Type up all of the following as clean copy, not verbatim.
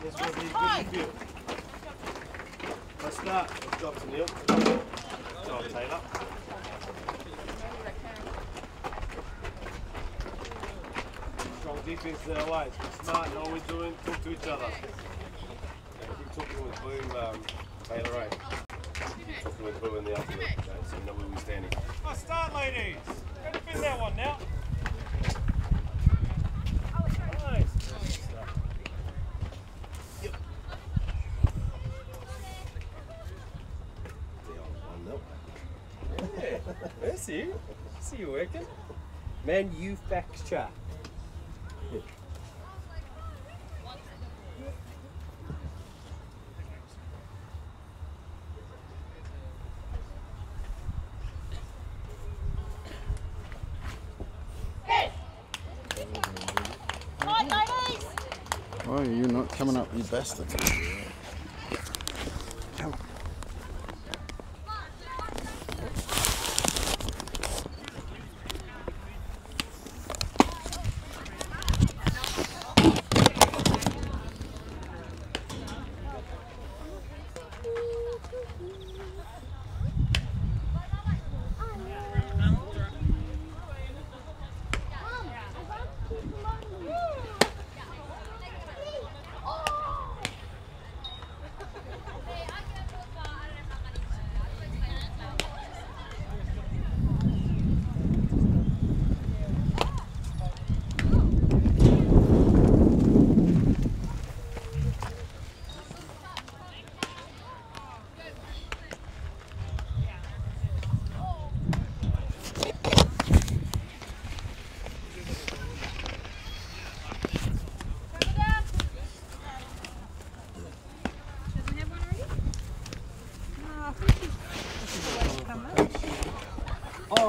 This will be good for you. Let's start. Let's drop to Neil. John Taylor. Strong defense there away. Smart, know what we're doing. Talk to each other. Keep talking with Womem, Taylor, right? Talking with Boo in the ultimate, okay, so you know where we're standing. Let's start, ladies. Go defend that one now. Nice. Yep. Yeah, I see you. I see you working. Manufacture. Yeah. Oh, you're not coming up, you bastard. Come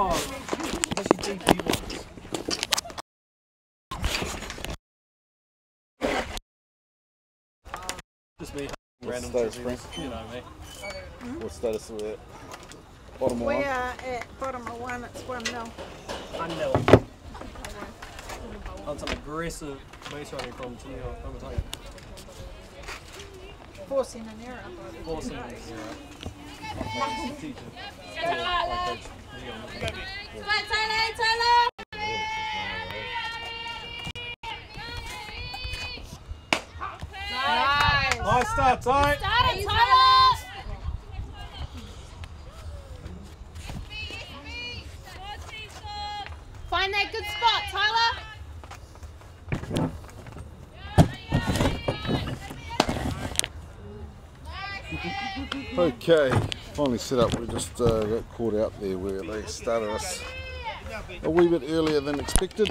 on. Just me. Random status, you know me. What status are we at? Bottom of We one? are at bottom of one, it's 1-0. 1-0. On some aggressive base running from Otahuhu. Forcing an error. Forcing an error. Teacher. Nice start, Ty. Find that good spot, Tyler. Okay, finally set up. We just got caught out there where they started us a wee bit earlier than expected.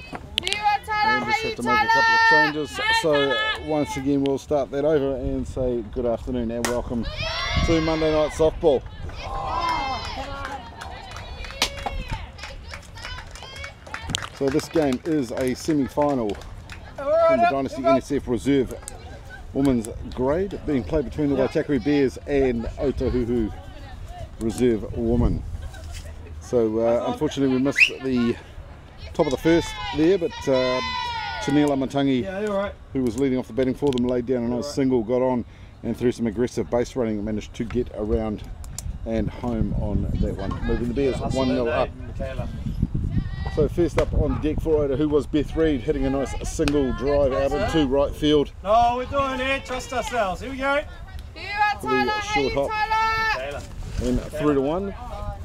And just had to make a couple of changes. So once again we'll start that over and say good afternoon and welcome to Monday Night Softball. So this game is a semi-final from the Dynasty NSF Reserve Women's Grade, being played between the Waitakere Bears and Otahuhu Reserve Women. So unfortunately we missed the top of the first there, but Chanela Matangi, who was leading off the batting for them, laid down a nice single, got on and through some aggressive base running and managed to get around and home on that one, moving the Bears 1-0 up. So first up on deck for Otahuhu was Beth Reid, hitting a nice single drive out into right field. No, we're doing it. Trust ourselves. Here we go. For the short hop and 3-1,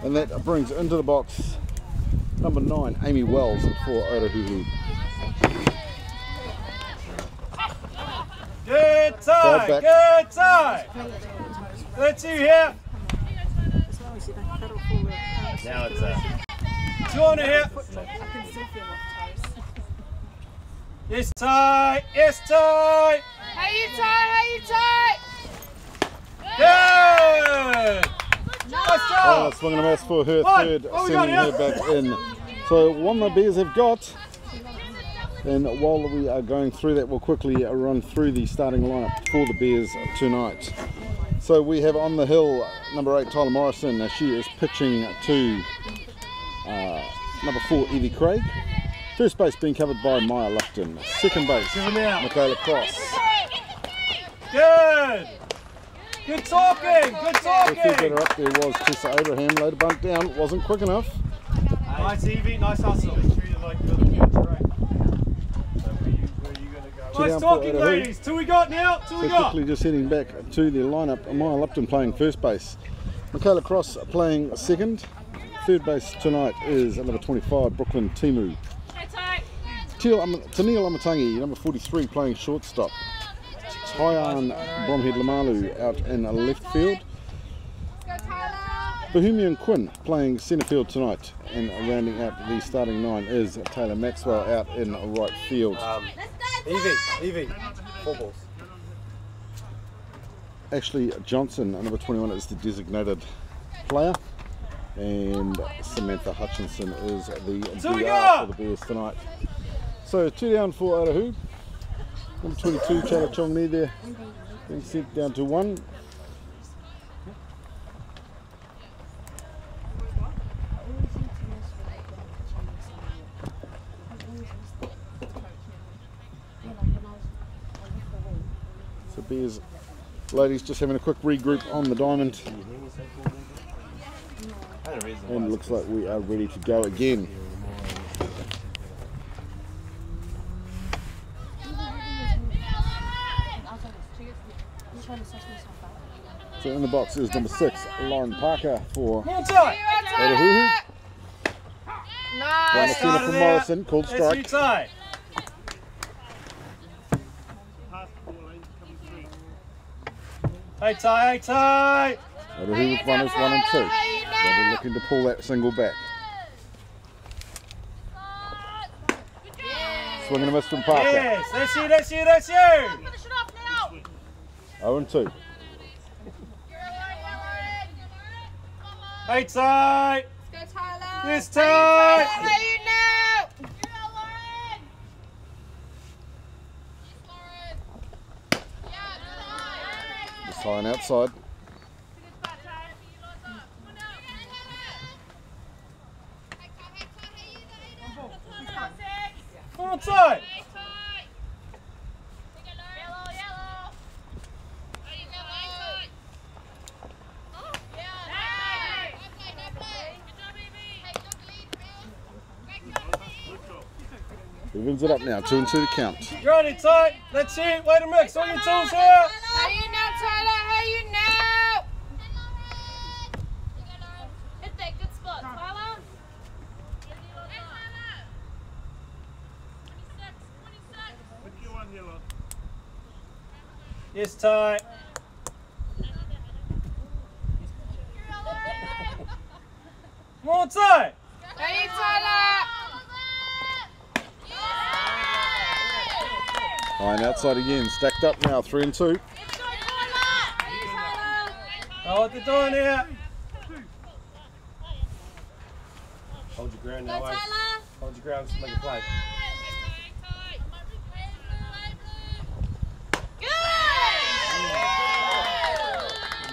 and that brings into the box number 9, Amy Wells for Otahuhu. Good tie, good tie. Let's see here. Now it's Two on here. Yes, tie. Yes, tie. Hey, you tie. Good. Nice job. Swinging a miss for her third, sending her back in. So one the Bears have got. And while we are going through that, we'll quickly run through the starting lineup for the Bears tonight. So we have on the hill number 8, Tyler Morrison. She is pitching to number 4, Evie Craig. First base being covered by Maya Lupton. Second base, Michaela Cross. Good. Good talking. Good The talking. third batter up there was Tessa Abraham. Later bumped down. Wasn't quick enough. Nice Evie. Nice hustle. Nice talking, ladies. Two we got now. Two we So got. quickly just heading back to the lineup. Amaya Lupton playing first base. Michaela Cross playing second. Third base tonight is number 25, Brooklyn Timu. Tennille Amatangi, number 43, playing shortstop. Tyan Bromhead Lamalu out in left field. Bohemian Quinn playing centre field tonight. And rounding out the starting 9 is Taylor Maxwell out in right field. Evie, 4 balls. Ashley Johnson, number 21, is the designated player. And Samantha Hutchinson is the DR for the Bears tonight. So 2 down for Otahuhu. Number 22, Chala Chongni there, being sent down to 1. So Bears ladies just having a quick regroup on the diamond. And it looks like we are ready to go again. So in the box is number 6, Lauren Parker for Otahuhu. Down the centre from Morrison, called strike. Hey Ty. Otahuhu with runners 1 and 2. They'll be looking to pull that single back. Swing and a miss from Parker. Yes, that's you. 0 and 2. Hey Ty. Let's go, Tyler. This Ty. How you know? Just high and outside. Come on Ty. He wins it up now, 2 and 2 the count. You're on it, Ty. Let's see it. Wait a minute. All your tools here. How you know, Tyler? How you know? Hit that good spot, Tyler. Yes, Ty. Come on, Ty. Hey, Tyler. High and outside again, stacked up now, 3 and 2. Oh, what they're doing here. Hold your ground now, mate. Hold your ground, just make a play.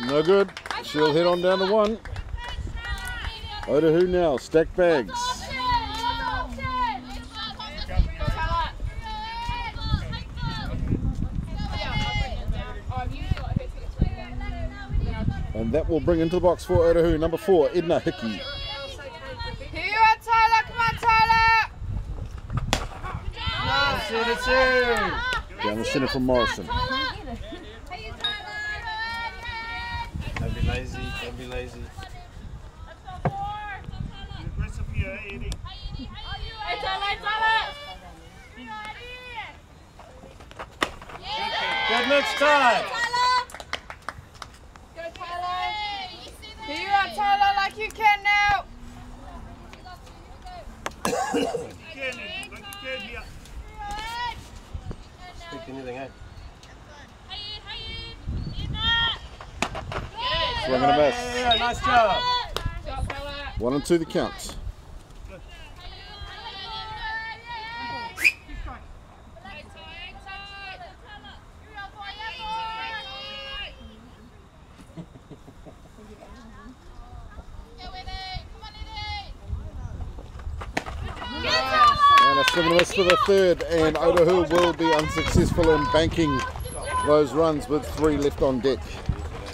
No good. She'll head on down to 1. Otahuhu now, stacked bags. And that will bring into the box for Otahuhu, number 4, Edna Hickey. Here you are, Tyler. Come on, Tyler. That's you. Down the centre from Morrison. Don't be lazy, don't be lazy. Good mix, Ty. Go, Tyler. Here you are, Tyler, like you can now. Speak anything, eh? Swing and a miss. Yeah, nice job. 1 and 2 the count. And a swing and a miss for the third, and Otahuhu will be unsuccessful in banking those runs with 3 left on deck.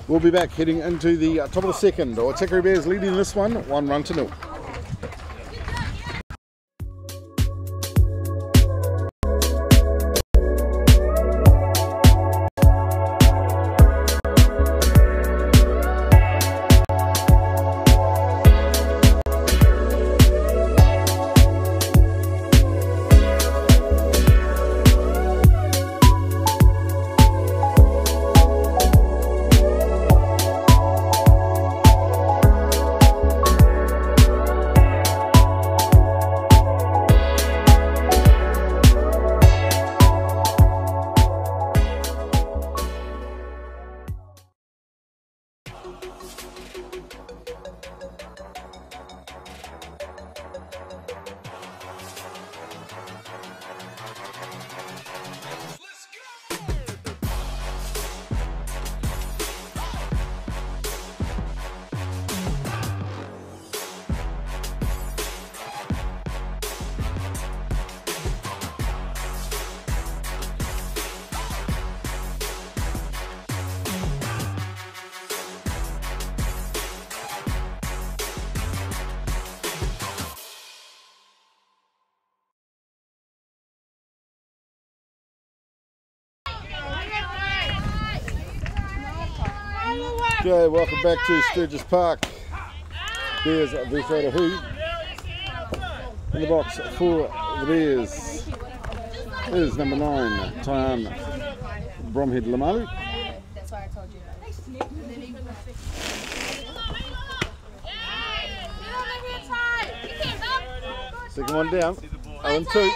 We'll be back heading into the top of the second. Waitakere Bears leading this one 1-0. Okay, welcome back to Sturges Park. Bears vs Otahuhu. In the box for the Bears is number 9, Tyan Bromhead Lamalu. That's why I told you that. Second one down, 0-2.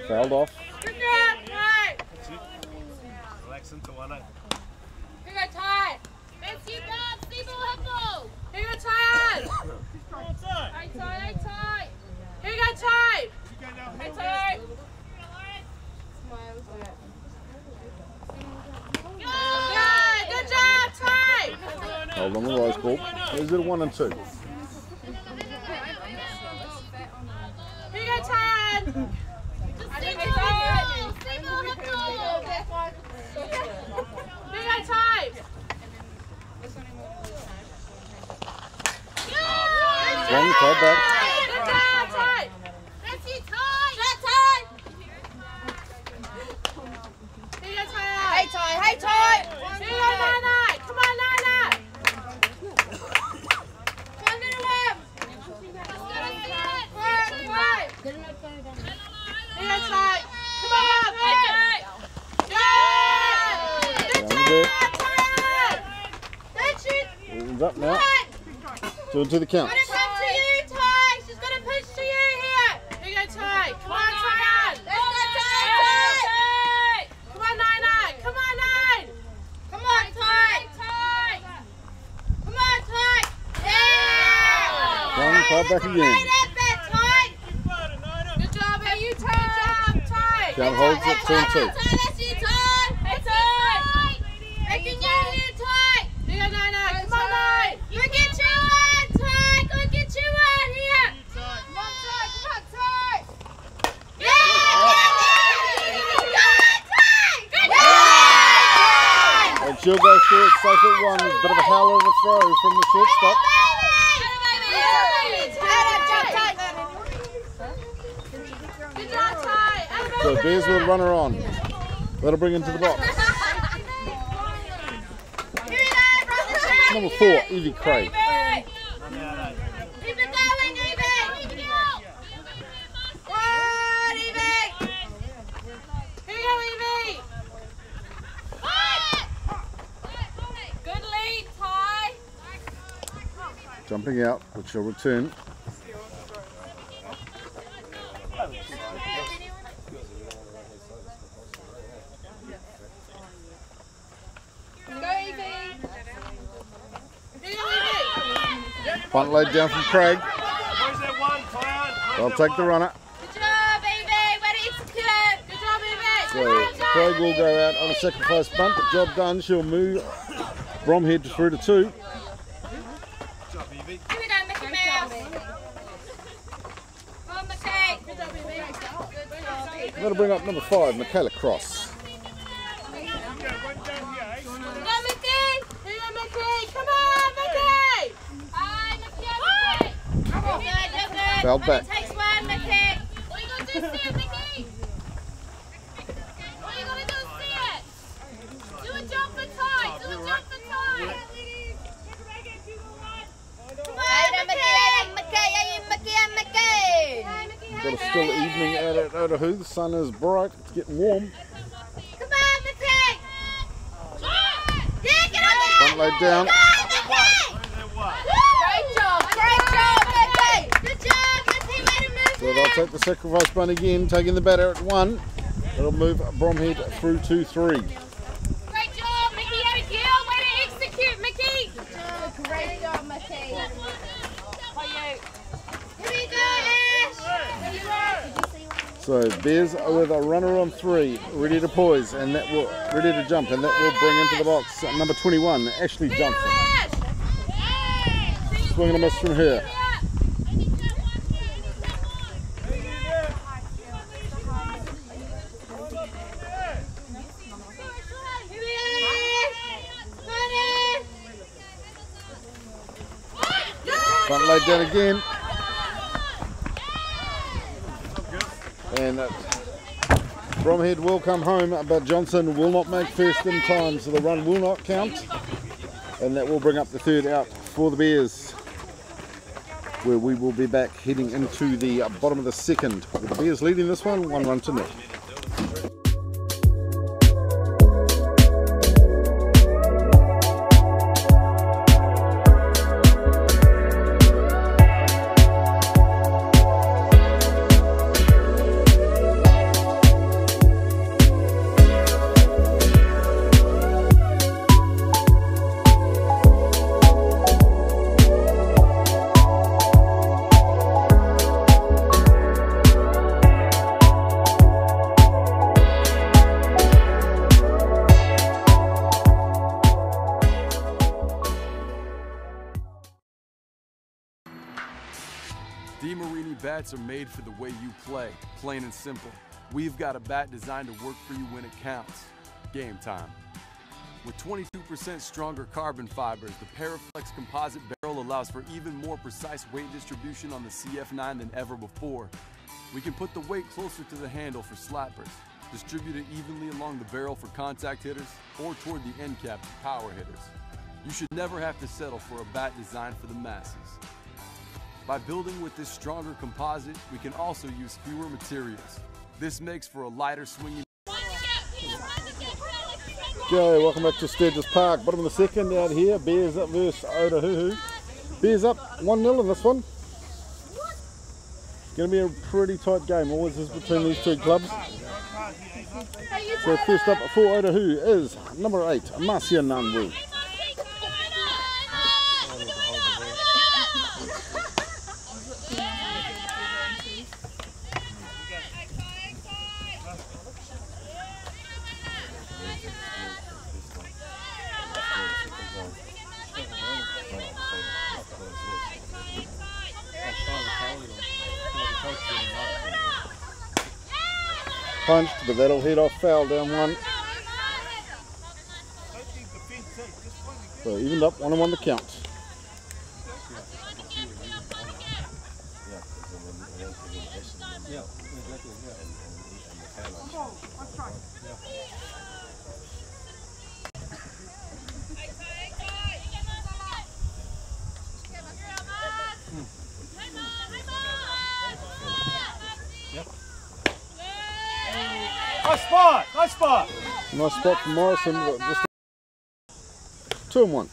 Fouled off. Relax into 1-8. Here go Ty. Let's see that. See the hippo. Here go Ty. Hey Ty. Hey Ty. Here go Ty. Hey Ty. Good job, Ty. Hold on the rose ball. Is it a 1 and 2? Here you go, Ty. Here you go, Ty. One, call back. Good job, Ty. That's it, Ty. That's Ty. Here you go, Ty. Hey, Ty. Hey, Ty. Here you go, Nana. Come on, Nana. Come on, little one. Here you go, Ty. Come on, Ty. Good job, Ty. That's it. It's up now. 2 to the count. Gonna come to you, Ty. She's gonna push to you here. Here you go, Ty. Come on, Ty. Let's go, Ty. Come on, Nine. Come on, Nine. Come on, Ty. Come on, Ty. Yeah. One, call back again. Good job, hey, you, Ty. Good job, Ty. Count holds it 2 and 2. That's you, Ty. Hey, Ty. Making you here, Ty. Here you go, Nine. Come on, Nine. Look at you one, Ty. Look at you one here. Come on, Ty. Come on, Ty. Yeah. Good, Ty. Good job. And she'll go through it safe at 1. There's a bit of a howler of a throw from the shortstop. So Bears will run her on. That'll bring into the box. Number 4, Evie Craig. Keep it going, Evie. Good, Evie. Here you go, Evie. Good lead, Ty. Jumping out, but she'll return. Punt laid down from Craig. They'll take the runner. Good job, Evie. Way to execute. Good job, Evie. So Craig will go out on a sacrifice bunt. The job done. She'll move Bromhead through to 2. That'll bring up number 5, Michaela Cross. Go, Mickey! Here you go, Mickey! Come on, Mickey! Hi, Mickey! Come on! You're good. Fouled back. It takes one, Mickey! All you gotta do is see it, Mickey! All you gotta do is see it! Do a jump for Ty! Do a jump for Ty! Come on, Mickey! Got a still evening out at Otahuhu. The sun is bright. It's getting warm. Come on, Mickey! Yeah, get on there! Front load down. Great job, Mickey! Good job, Mickey, way to move So they'll take the sacrifice bunt again, taking the batter at 1. It'll move Bromhead through to 3. Great job, Mickey, you had a gill, way to execute, Mickey! Great job, Mickey! Here we go, Ash! So Bears with a runner on 3, ready to poise, and that will ready to jump, and that will bring into the box number 21, Ashley Johnson. Swing and a miss from her. Front load down again. And Bromhead will come home, but Johnson will not make first in time, so the run will not count. And that will bring up the 3rd out for the Bears, where we will be back heading into the bottom of the 2nd. With the Bears leading this one, 1 run to nil. Bats are made for the way you play, plain and simple. We've got a bat designed to work for you when it counts. Game time. With 22% stronger carbon fibers, the Paraflex composite barrel allows for even more precise weight distribution on the CF9 than ever before. We can put the weight closer to the handle for slappers, distribute it evenly along the barrel for contact hitters, or toward the end cap for power hitters. You should never have to settle for a bat designed for the masses. By building with this stronger composite, we can also use fewer materials. This makes for a lighter swinging. Okay, welcome back to Sturges Park. Bottom of the 2nd out here. Bears up versus Otahuhu. Bears up 1-0 in this one. It's going to be a pretty tight game. Always is between these two clubs. So first up for Otahuhu is number 8, Marcia Nanwu. Punched, but that'll head off foul down 1. So evened up, 1-1 the count. Nice spot! Nice spot from Morrison, but just 2-1.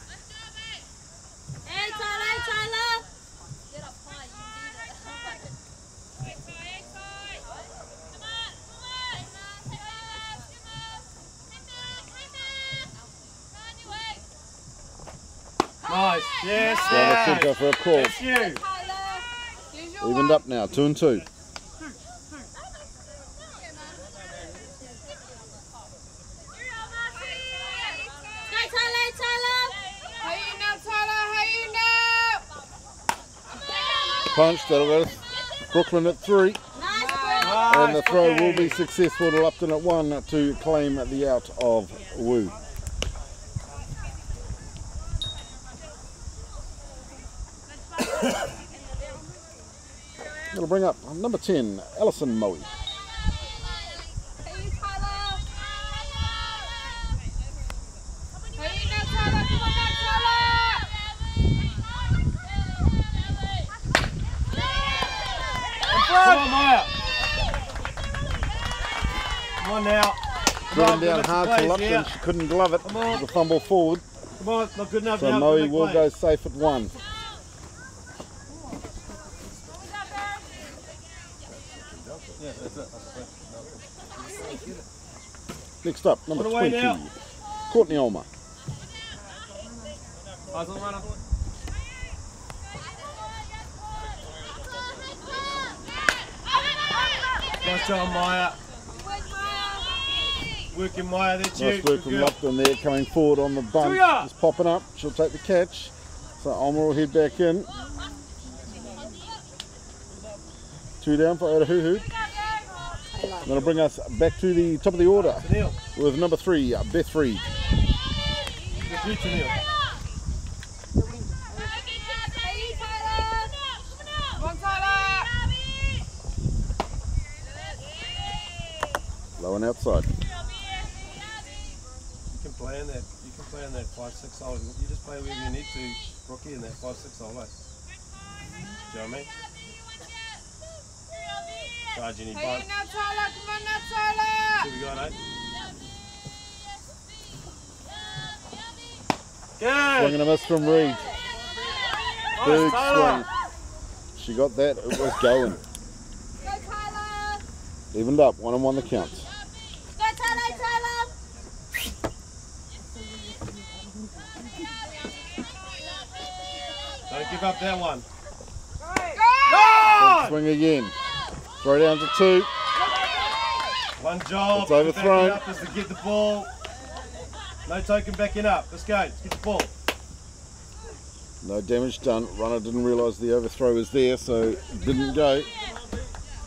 Hey, Tyler! Get up high, Nice, yes, Down the centre for a call. That's you. Evened up now, 2-2. Punch, that'll go to Brooklyn at 3. Nice, And the throw will be successful to Lupton at 1 to claim the out of Woo. It'll bring up number 10, Alison Moe. Come on, Maya. Come on now. Driven down hard to Lupton, she couldn't glove it. The fumble forward. Come on, not good enough So now. Moe will go safe at 1. Next up, number 20, Courtney Ulmer. Nice job, Maya. Working Maya, that's you. Nice work from Lupton there, coming forward on the bump. Just popping up, she'll take the catch. So Ulmer will head back in. 2 down for Otahuhu. That'll bring us back to the top of the order with number 3, Beth Reed. Low and outside. You can play in that. You can play in that 5-6 hole. You just play wherever you need to, rookie, in that 5-6 hole. Do you know what I mean? Charge any bunt. Come on now, Tyler. Here we go, mate. Good. Swing and a miss from Reed. Big swing. She got that, it was going. Go, Tyler. Evened up, 1-1 the count. Go, Tyler. Don't give up that one. Big swing again. Throw down to 2. One job. It's overthrown. Backing up is to get the ball. No token backing up. Let's go. Let's get the ball. No damage done. Runner didn't realise the overthrow was there, so didn't go.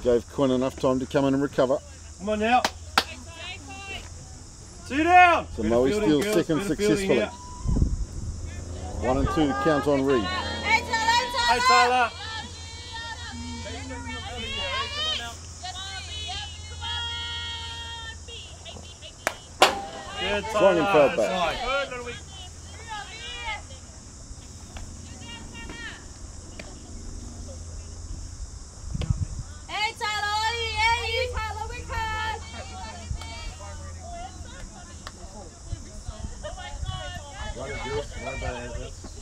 Gave Quinn enough time to come in and recover. Come on now. 2 down. So Moe steals second successfully. 1 and 2 to count on Reed. Hey Tyler. Good, Swung and fell back. Hey Tyler, hey Tyler, we can.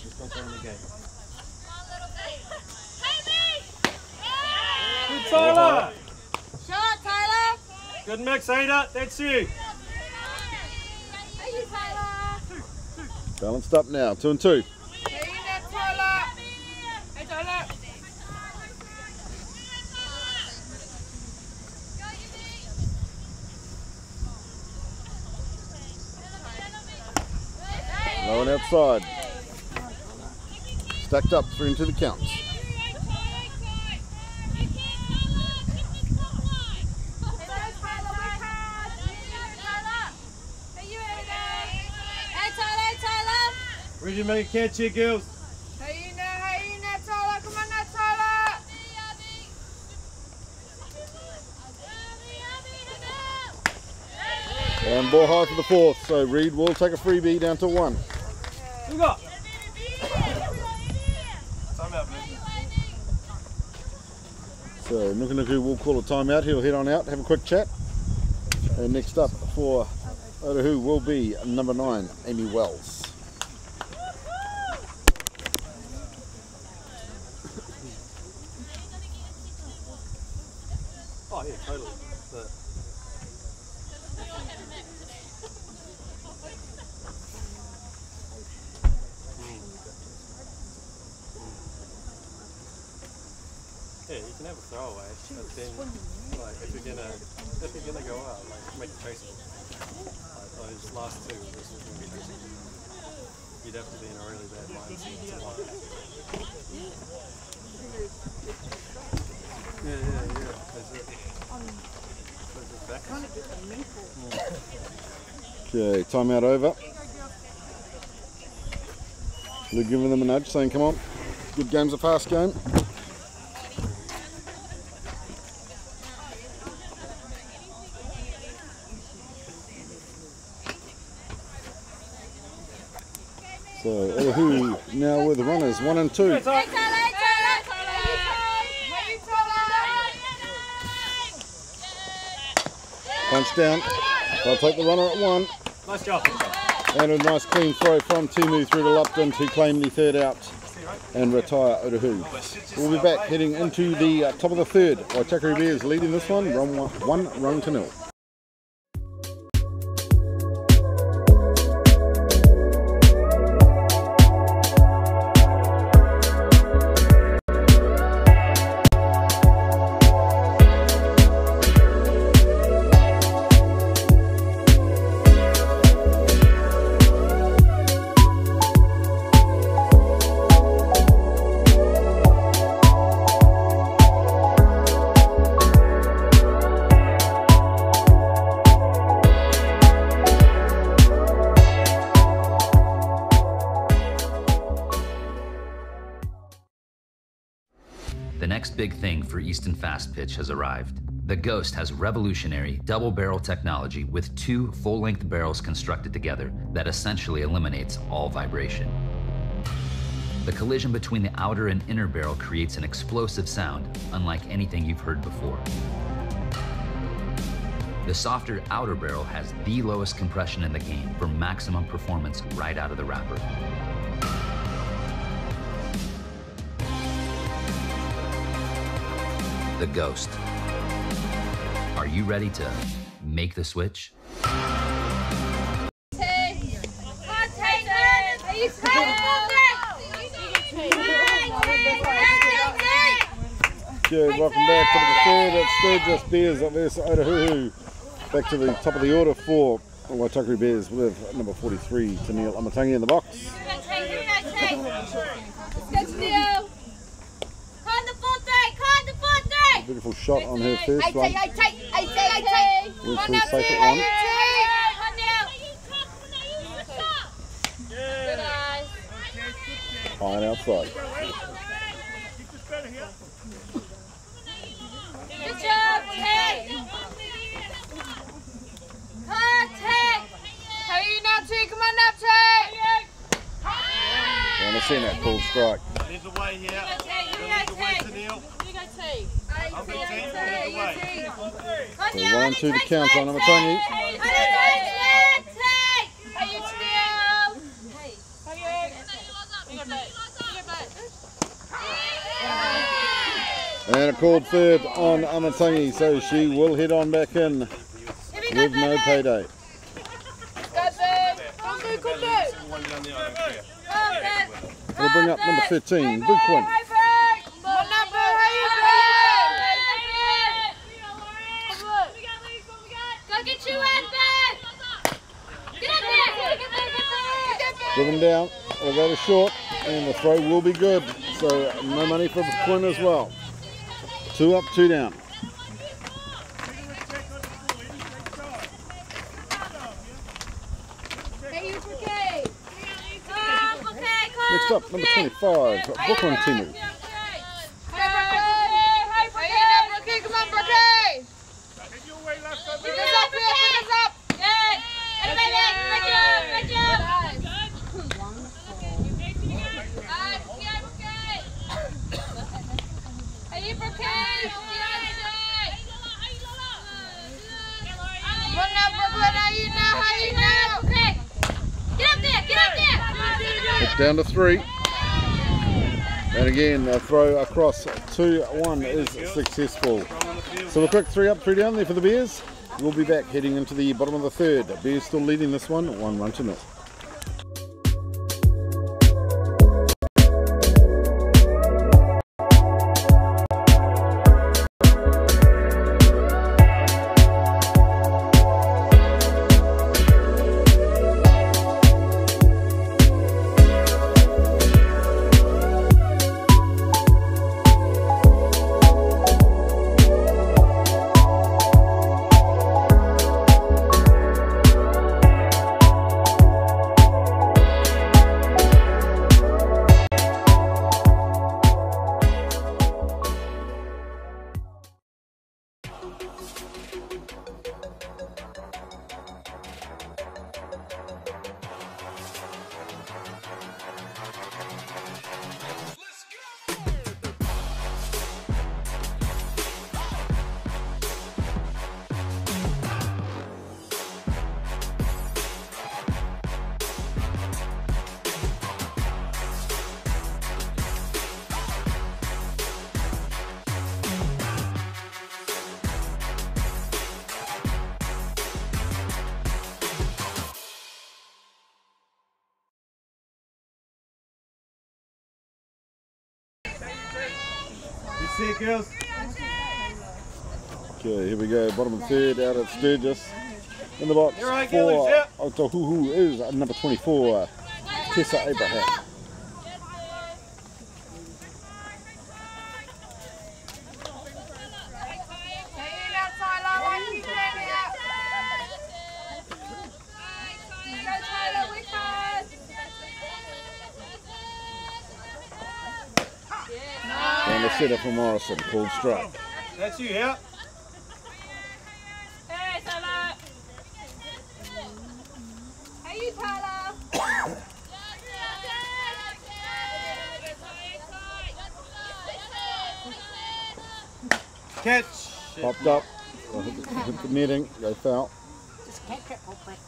Just control the game. Good Tyler. Shot, Tyler. Good mix, Ada. That's you. Hey, Tyler. Balanced up now, 2 and 2. Hey, Tyler. Hey, Tyler. Low and outside. Stacked up, 3 and 2 the counts. Ready to make a catch here, girls. Hey, now, Tyler. Come on now, Tyler. And ball high for the 4th, so Reed will take a freebie down to 1. Who got? Timeout, please. So Nuku will call a timeout. He'll head on out, have a quick chat. And next up for Otahuhu will be number 9, Amy Wells. Oh yeah, totally. Yeah, you can have a throwaway, but then, like, if you're gonna go out, like, make it traceable. Like those last 2, this is gonna be traceable. You'd have to be in a really bad mindset to line. Yeah. That's it. Okay, timeout over. We're giving them a nudge, saying, come on, good game's a fast game. So, Otahuhu now with the runners, 1 and 2. Punch down. They'll take the runner at 1. Nice job. And a nice clean throw from Timu through to Lupton to claim the third out and retire Otahuhu. We'll be back heading into the top of the third. Waitakere Bears leading this one, 1 run to 0. The next big thing for Easton Fast Pitch has arrived. The Ghost has revolutionary double barrel technology with 2 full-length barrels constructed together that essentially eliminates all vibration. The collision between the outer and inner barrel creates an explosive sound unlike anything you've heard before. The softer outer barrel has the lowest compression in the game for maximum performance right out of the wrapper. The Ghost. Are you ready to make the switch? Okay, welcome back to the third at Sturges Bears versus Otahuhu. Back to the top of the order for Waitakere Bears with number 43, Taniel Amatangi in the box. Beautiful shot on her first one. Went through safe at 1. High and outside. Good job, Tate. How you now, Tate? Come on now, Tate. And I've seen that called strike. Lead the way here. Lead the way to Neil. I'm going to take the way. So 1 and 2 to count on Amatangi. And a called third on Amatangi, so she will head on back in with no payday. We'll bring up number 13, Bukwin. Driven down, we'll go to short, and the throw will be good. So no money for Quinn as well. 2 up, 2 down. Next up, number 25, Brooklyn Timu. It's down to 3. And again, a throw across 2-1 is successful. So a quick 3 up, 3 down there for the Bears. We'll be back heading into the bottom of the third. Bears still leading this one, 1 run to 0. see it, girls. Okay, here we go. Bottom of the third out of Sturges. In the box You're right, for girlies, yeah. Otahuhu is number 24, Tessa Abraham. And the setter for Morrison, called strike. That's you, yeah. Hey, Tyler. Hey, you, Tyler. Catch. Popped up, hit the netting, go foul. Just catch it or break it.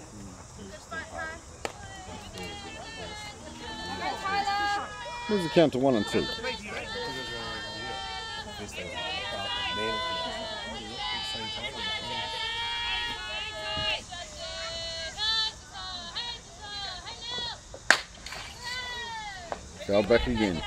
Here's the count to 1 and 2. Foul back again.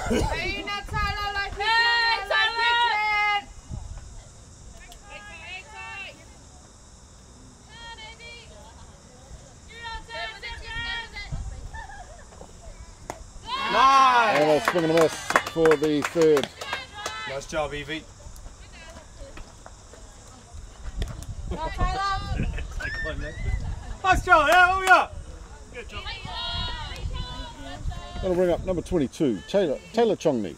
Hey, you not Tyler like you can. Tyler. Nice. And a swing and a miss for the third. Nice job, Evie. Nice job, yeah, oh yeah. Good job. That'll bring up number 22, Taylor Chongni.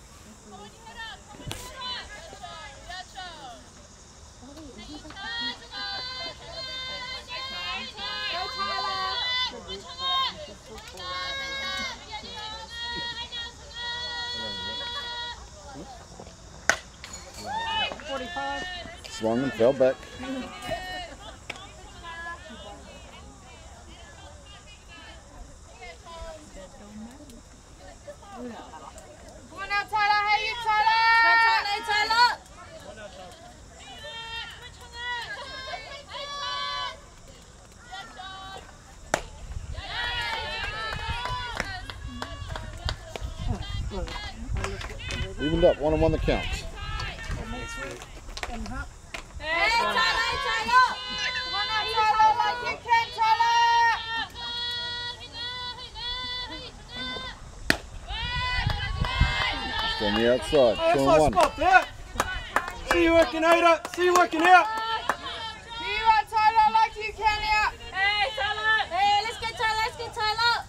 Swung and fell back. Come on now, Tyler. Hey, you, Tyler. Tyler. Evened up, 1 and 1 the count. Hey, Tyler. Come on now, Tyler. Like you can, Tyler. Just on the outside, 2 That's and nice 1. spot there. See you working, Ada. See you working out. Do you want Tyler like you can out? Hey, Tyler. Hey, let's get Tyler. Let's get Tyler.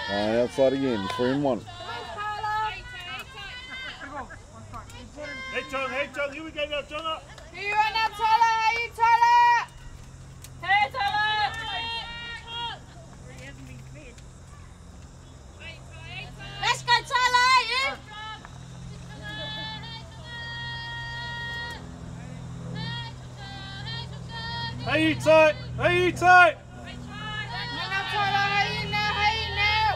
And outside again, 3 and 1. Hey, John, here we go now, John. Do you want now, Tyler? Hey, you, Tyler. Hey, Tyler. Let's go, Tyler. You. Hey, you tight. Hey, you tight. Now, Tyler. Hey, you now. Hey, you now.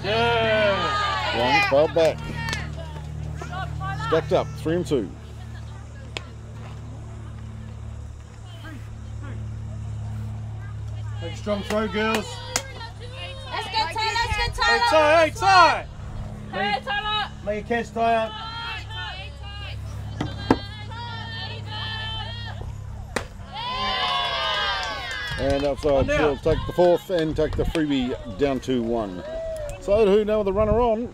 Yeah. One, fell back. Stacked up, 3 and 2. Take a strong throw, girls. Let's go, Tyler. Let's go, Hey, Tyler. Ty. Hey, Ty. Hey, Tyler. Make a catch, Ty. And outside, Now. she'll take the 4th and take the freebie down to 1. So who now with the runner on?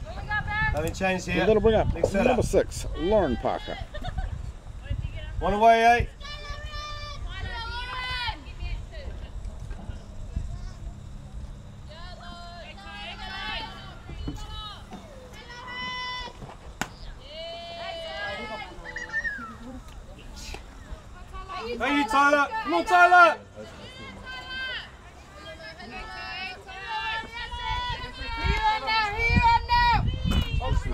Nothing changed here. And that'll bring up Next setup. number 6, Lauren Parker. One away, eh? Hey, you, Tyler. Come on, Tyler. Here you are now. Here you are now.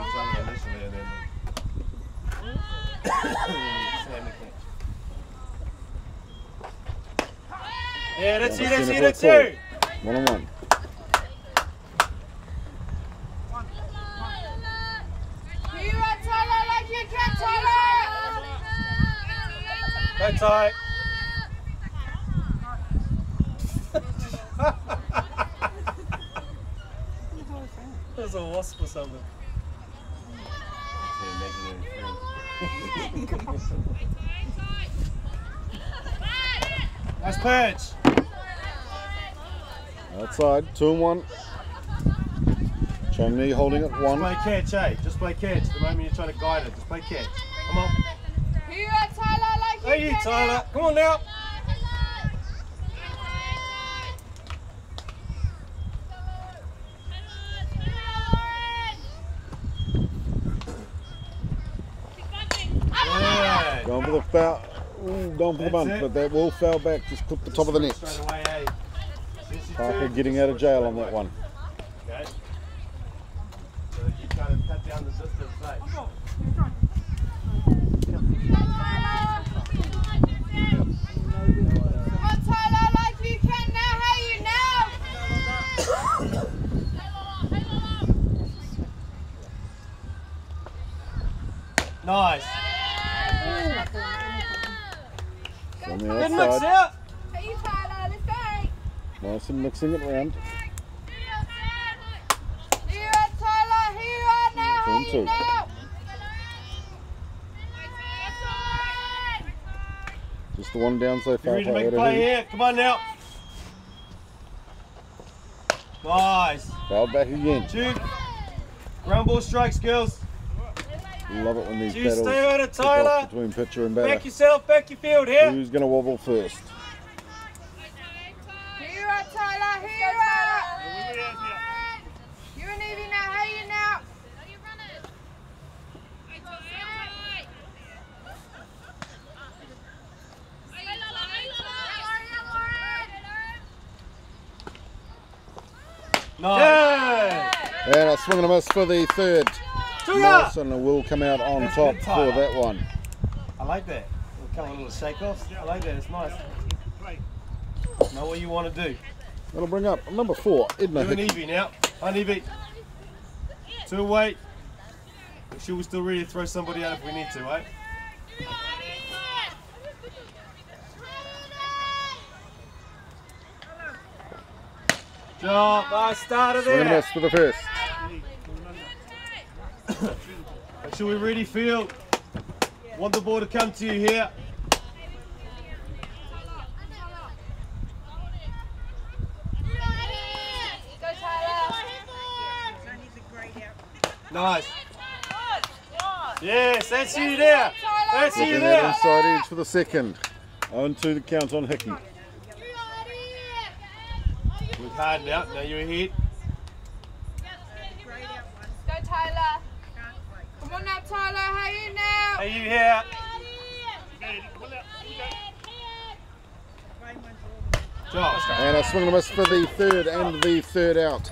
Yeah, that's you, that's you, Centre that's forward you. call. 1 on 1. You run, Tyler, like you can, Tyler! Go tight. There's a wasp or something. Nice pitch. Outside, 2 and 1. Chang-Mi holding it 1. Just play catch, eh? Just play catch. The moment you're trying to guide it, just play catch. Come on. You run, Tyler, like you Hey, you, can. Tyler. Come on now. Yeah. Going for the foul. Going for the bunt, That's it. but that will foul back. Just clip the top of the net. Straight away, eh? This is Parker two. getting out of jail on that one. Okay. So you kind of cut down the distance, eh? Come on, Tyler, like you can now. Hey, you now. Nice. On the Good mix outside. out. Hey, you, Tyler, let's go. Nice and mixing it round. You run, Tyler, here you are now. Turn Hey, two. you now. Just the one down so You far. ready to make a for play Otahuhu. here? Come on now. Nice. Fouled back again. Shoot. Ground ball strikes, girls. Love it when these You battles stay on it, kick off Tyler. between pitcher and batter. Back yourself, back your field here. Who's going to wobble first? Here you are, Tyler, here you are. You and Evie now. Hey, you now. Nice. Yeah. And a swing and a miss for the third. Two Nelson will come out on That's top good, for Tyler. that one. I like that. A couple of little shake-offs. I like that. It's nice. Know what you want to do. That'll bring up number 4, Edna Do an Hickey. Evie now. On Evie. 2 away. Make sure we're still ready to throw somebody out if we need to, right? Job. Nice start of Swing and a there. miss for the first. Make sure we're ready, field. Want the ball to come to you here. Go, Tyler. Nice. Yes, that's you there. That's you Looking at there. inside edge for the second. 0-2 the count on Hickey. Look hard now. Now you're ahead. Go, Tyler. Come on now, Tyler. Hey, you now. Are you here? Job. And a swing and a miss for the third and the third out.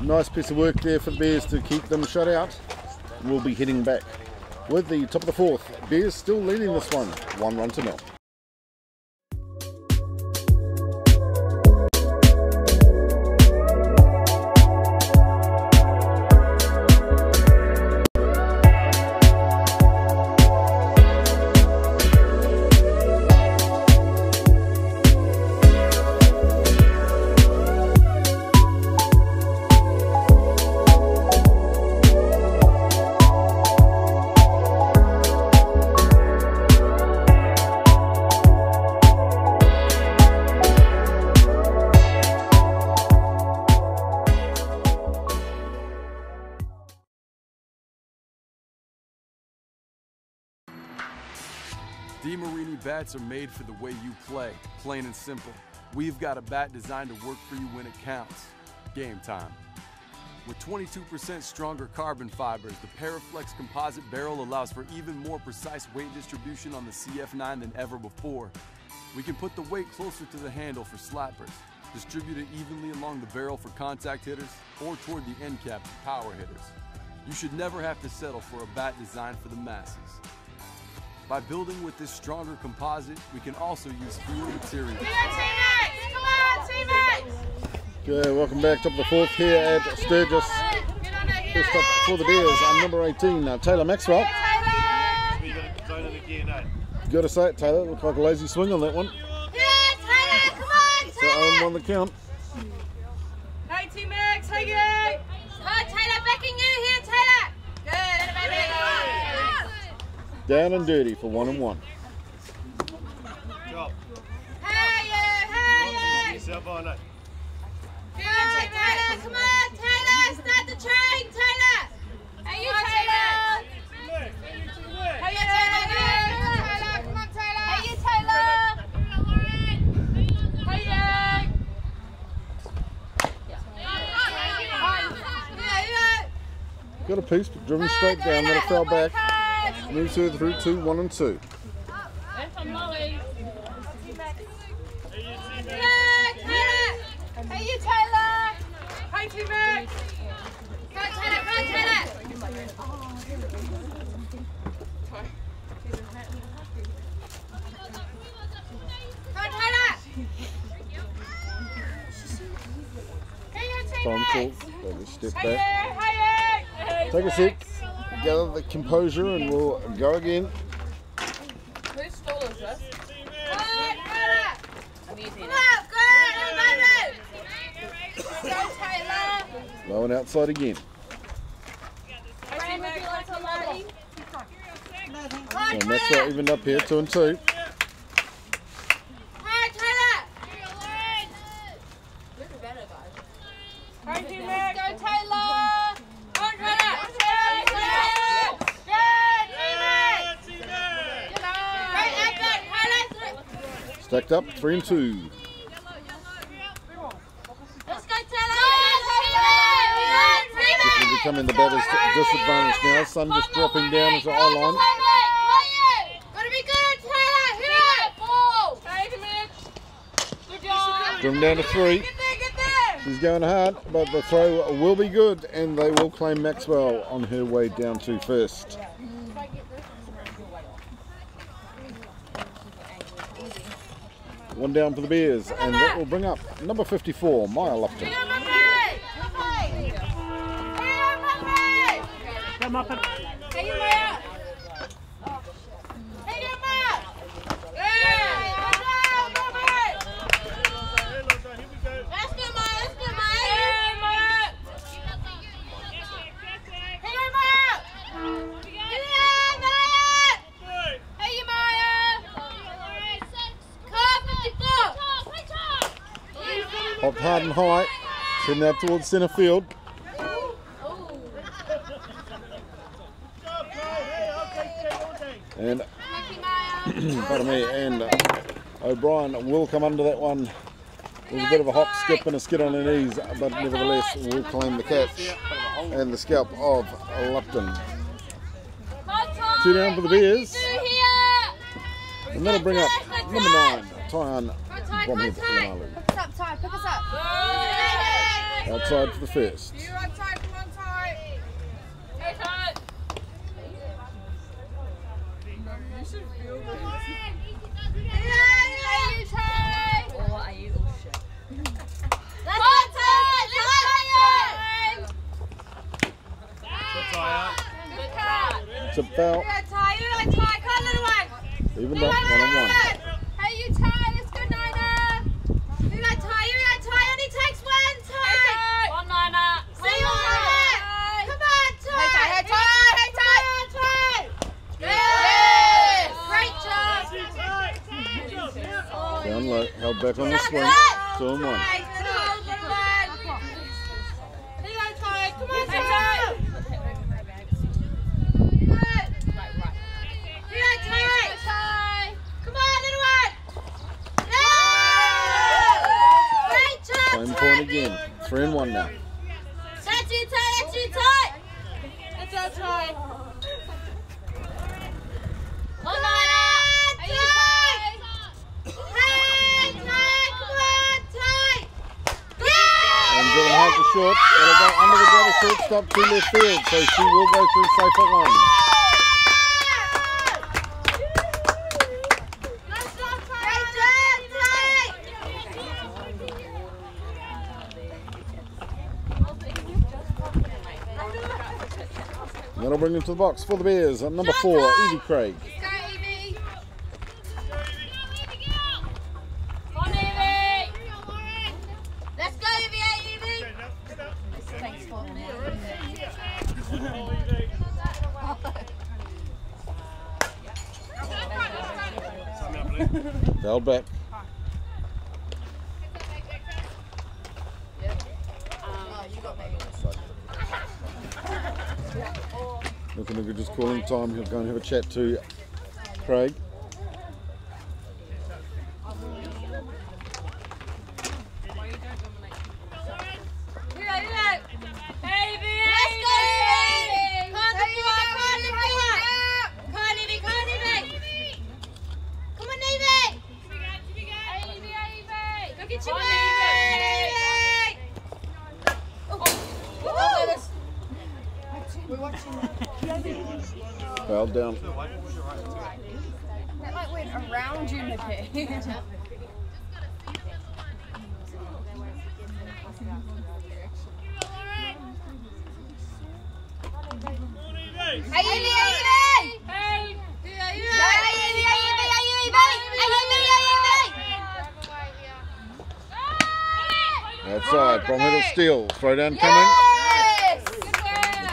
Nice piece of work there for the Bears to keep them shut out. We'll be heading back with the top of the fourth. Bears still leading this one, 1-0. DeMarini bats are made for the way you play, plain and simple. We've got a bat designed to work for you when it counts. Game time. With 22% stronger carbon fibers, the Paraflex composite barrel allows for even more precise weight distribution on the CF9 than ever before. We can put the weight closer to the handle for slappers, distribute it evenly along the barrel for contact hitters, or toward the end cap for power hitters. You should never have to settle for a bat designed for the masses. By building with this stronger composite, we can also use fewer materials. Come on, teammates! Okay, welcome back. Top of the fourth here at Sturges. First up for the Bears, number 18, Taylor Maxwell. You got to zone it again, eh? Got to say it, Taylor. Looked like a lazy swing on that one. Yeah, Taylor, come on, So Owen won the count. Hey, T-Max, hey, yeah. Hi, Taylor, backing you here, Taylor. Good, baby. Down and dirty for 1 and 1. Job. Hey, yeah. Yourself on it. Good, Taylor, come on, Taylor. Start the train, Taylor. Hey, you, Taylor. Hey, you, Taylor. Taylor, come on, Taylor. Hey, you, Taylor. Hey, yeah. Got a piece, but driven straight down, then it fell back. Moves her through 2, 1 and 2. Hey, you, Taylor. Hey, T-Max. Go, Taylor, go, Taylor. Go, Taylor. Hey, you, Time T-Max. call. Take a step Hey, back. hey. Take a sec. Gather the composure and we'll go again. Whose stall is this? Go, Taylor. Come on, go, go, Taylor. Low and outside again. Hey, would you like a lady? So Maxwell evened up here, 2 and 2. Hi, Taylor. Hey, T-Max. Go, Taylor. Go, Taylor. Stacked up, 3 and 2. Let's go, Taylor. This will become in the batter's disadvantage now. Sun just dropping down into eye line. Gotta be good, Taylor. Hit it. Ball. Good job. Driven down to 3. Get there. She's going hard, but the throw will be good, and they will claim Maxwell on her way down to first. One down for the Bears, and that will bring up number 54, Maya Lupton. Come up and Hey, you, Maya. Hey, you, Maya. Let's go, Maya. Let's go, Maya. Hey, Maya. Hey, you, Maya. Yeah, Maya. Hey, you, Maya. Come, 54. Hopped hard and high, sending that towards centre field. And pardon me, and O'Brien will come under that one with a bit of a hop, skip and a skid on her knees, but nevertheless will claim the catch and the scalp of Lupton. 2 down for the Bears, and that'll bring up number 9, Tyan Bromhead Lamalu. Pick us up, Ty. Pick us up. Outside for the first. You on Ty. Come on, Ty. Hey, Ty. You should feel this. Hey, you, Ty. What are you? Oh, shit. Let's go, Ty. Let's go. Good cut. It's about Yeah, Ty. You like Ty. Come on, little one. even up 1 and 1. Hey, you, Ty. Let's go, Nina. You like Ty. You like Ty. Only takes 1, Ty. 1, Nina. See you, Ty. Come on, Ty. Hey, Ty. Hey, Ty. Hey, Ty. Yes. Great job. Down low, held back on the swing. 2 and 1. Come on, Ty. Come on, little one. Great job, Claim point again. 3 and 1 now. That's you, Ty. That's you, Ty. That's our Ty. Come on, Ty. Hey, Ty. Come on, Ty. Yeah! And driven hard to short. It'll go under the glove of shortstop to left field, so she will go through safe at 1. That'll bring him to the box for the Bears. Number 4, Evie Craig. Let's go, Evie. Come on, Evie. Let's go, Evie. Thanks for They'll back. Looking like we're just calling time. He'll go and have a chat to Craig. Foul down. That like went around you, Nikki. Outside, Bromhead steal. Throw down coming.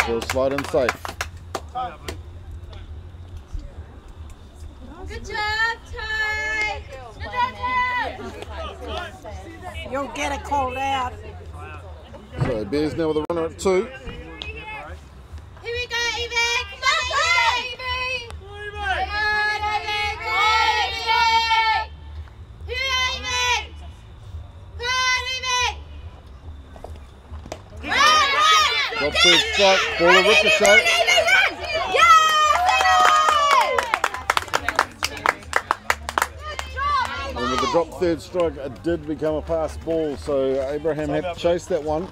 Still slide in safe. Good job, Ty. Good job, Ty. You'll get it called out. So Bears now with a runner at 2. Here we go, Evie. Come on, Evie. Come on, Evie. Come on, Evie. Here, Evie. Come on, Evie. Run. Drop third strike, ball a ricochet. And with the drop third strike, it did become a pass ball, so Abraham had to chase that one.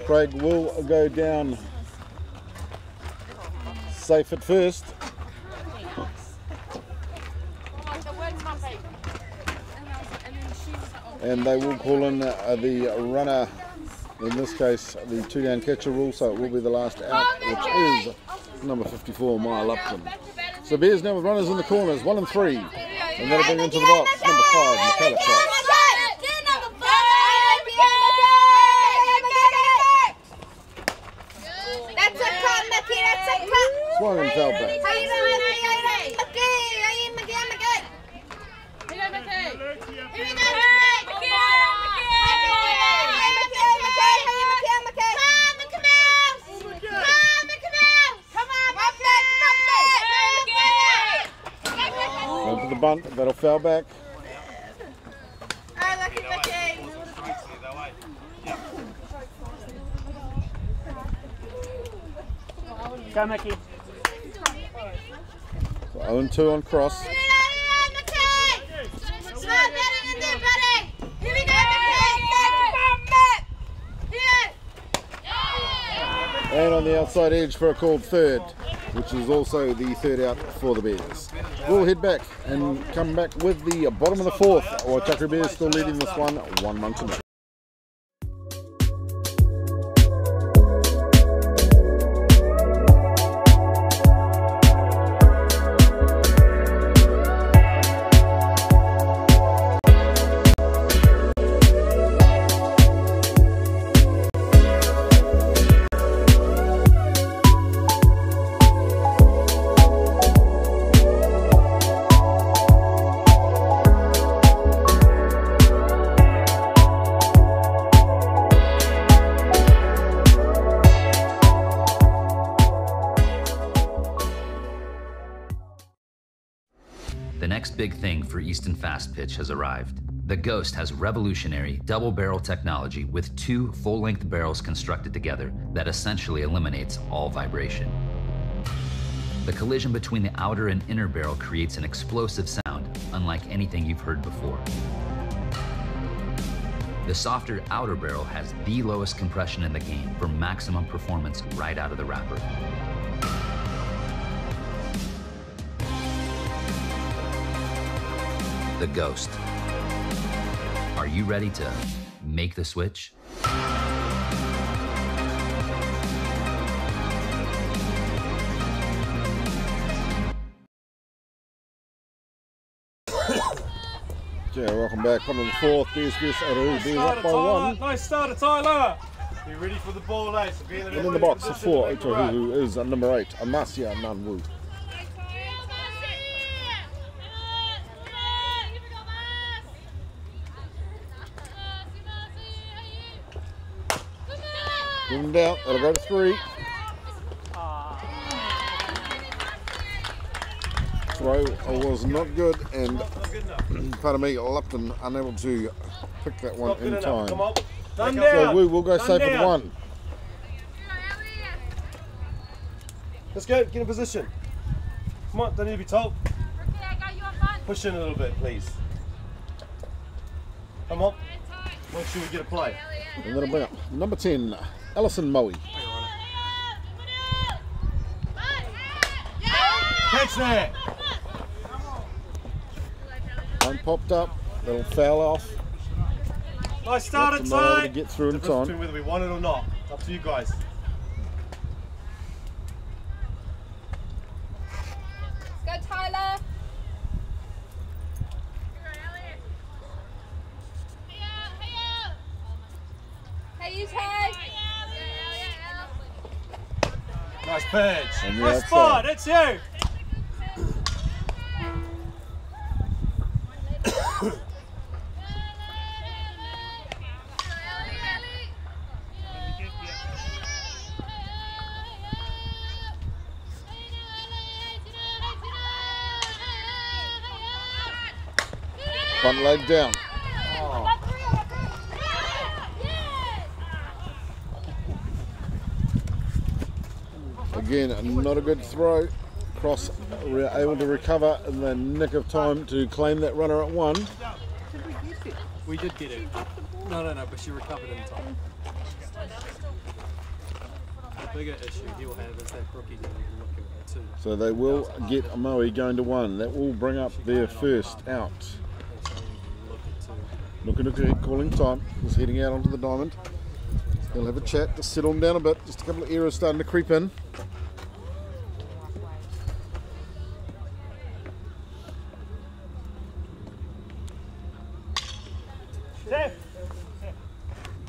Craig will go down safe at first. And they will call in the runner, in this case the 2-down catcher rule, so it will be the last out, which is number 54, Mile Upton. So Bears now with runners in the corners, 1 and 3, and that'll bring into the box, number 5, Michaela Cross. Swung and fell back. Onto the bunt, that'll foul back. Go, Mickey. So 0-2 on Cross. And on the outside edge for a called third, which is also the third out for the Bears. We'll head back and come back with the bottom of the 4th. Waitakere Bears still leading this one, 1-1 to 0. The next big thing for Easton Fast Pitch has arrived. The Ghost has revolutionary double barrel technology with 2 full-length barrels constructed together that essentially eliminates all vibration. The collision between the outer and inner barrel creates an explosive sound unlike anything you've heard before. The softer outer barrel has the lowest compression in the game for maximum performance right out of the wrapper. The Ghost. Are you ready to make the switch? Okay, welcome back. On the fourth. Bears versus Otahuhu. Bears up by one. Nice starter, Tyler. Be ready for the ball, eh? So And in the box for Otahuhu is number 8, Amasia Nanwu. Give him down. That'll go to 3. Throw was not good, and pardon me, Lupton unable to pick that one in time. Come on. So we will go safe with 1. Let's go, get in position. Come on, don't need to be told. Push in a little bit, please. Come on. Make sure we get a play. And that'll bring up number 10, Alison Moe. Catch that. One popped up, that'll foul off. Nice start at Not able to time. get through in Difference time. between whether we want it or not. Up to you guys. Let's go, Tyler. Hey, you Ty. Nice pitch. On the Nice outside. spot. It's you. Front leg down. Again, not a good throw. Cross, we're able to recover in the nick of time to claim that runner at 1. We did get it. No, but she recovered in time. The bigger issue he'll have is that rookie that we're looking at too. So they will get Moe going to 1. That will bring up their first out. Looking, calling time. He's heading out onto the diamond. He'll have a chat to settle him down a bit. Just a couple of errors starting to creep in.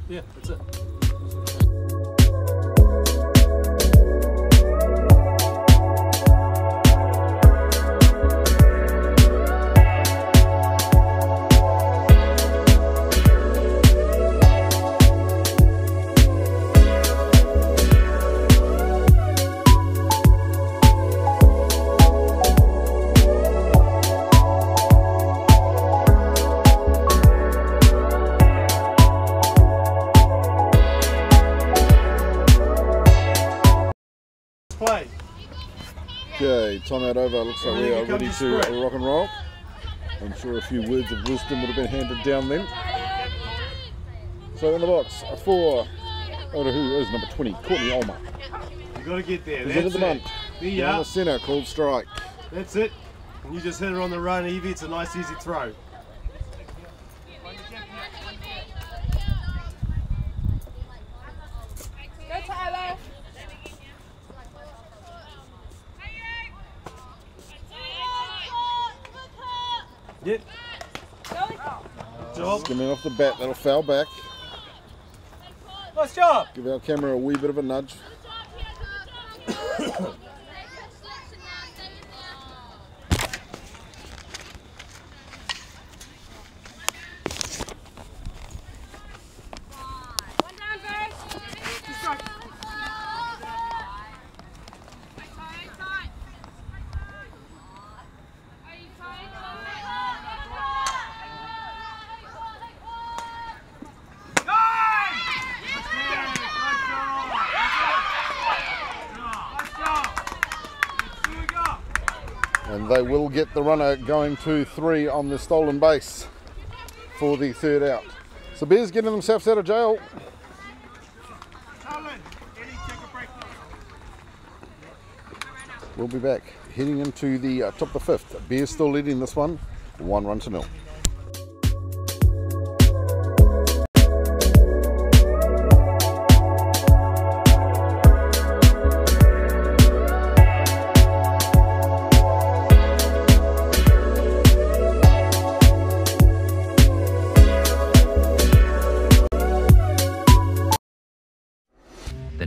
Yeah, that's it. Play. Okay, timeout over. Looks like we are ready to rock and roll. I'm sure a few words of wisdom would have been handed down then. So in the box for Otahuhu is number 20, Courtney Ulmer. You got to get there. He's into the bunt. Down the centre, called strike. That's it. And you just hit it on the run, Evie. It's a nice, easy throw. Go, Tyler. Yep. Job. Skimming off the bat, that'll foul back. Nice job. Give our camera a wee bit of a nudge. And they will get the runner going to 3 on the stolen base for the third out. So Bears getting themselves out of jail. We'll be back heading into the top of the 5th. Bears still leading this one, 1-0.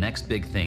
next big thing.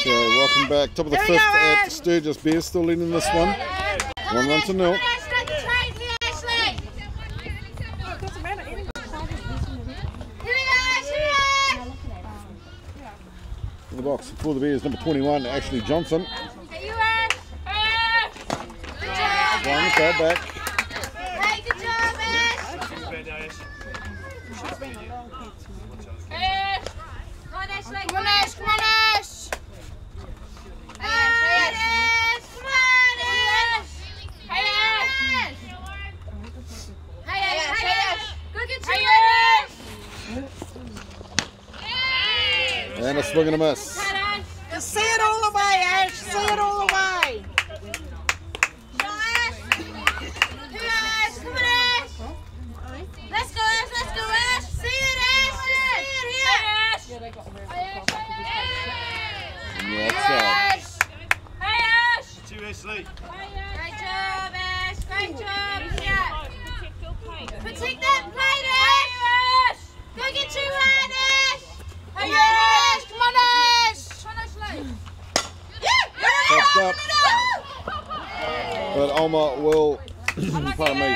Okay, welcome back. Top of the fifth at Sturges. Bears still leading this one. 1-0. For the box for the Bears, number 21, Ashley Johnson. One go back. Hey, good job, Ash. Come on, Ashley. Come on, Ash. Come on, Ash. Ash. Come on, Ash. Hey, Ash. Hey, Ash. Hey, Ash. Go get your Ash. And a swing and a miss. Just see it all the way, Ash. See it all the way. Let's go, Ash. Let's go, Ash. See it, Ash. See it here. Yeah, outside. Hey, Ash. Two Ashley. Great job, Ash. Great job. Yeah. Protect that plate, Ash. Go get your hand, Ash. Hey, Ash. Come on, Ash. Come on, Ashley. Popped up. But Alma will, pardon me,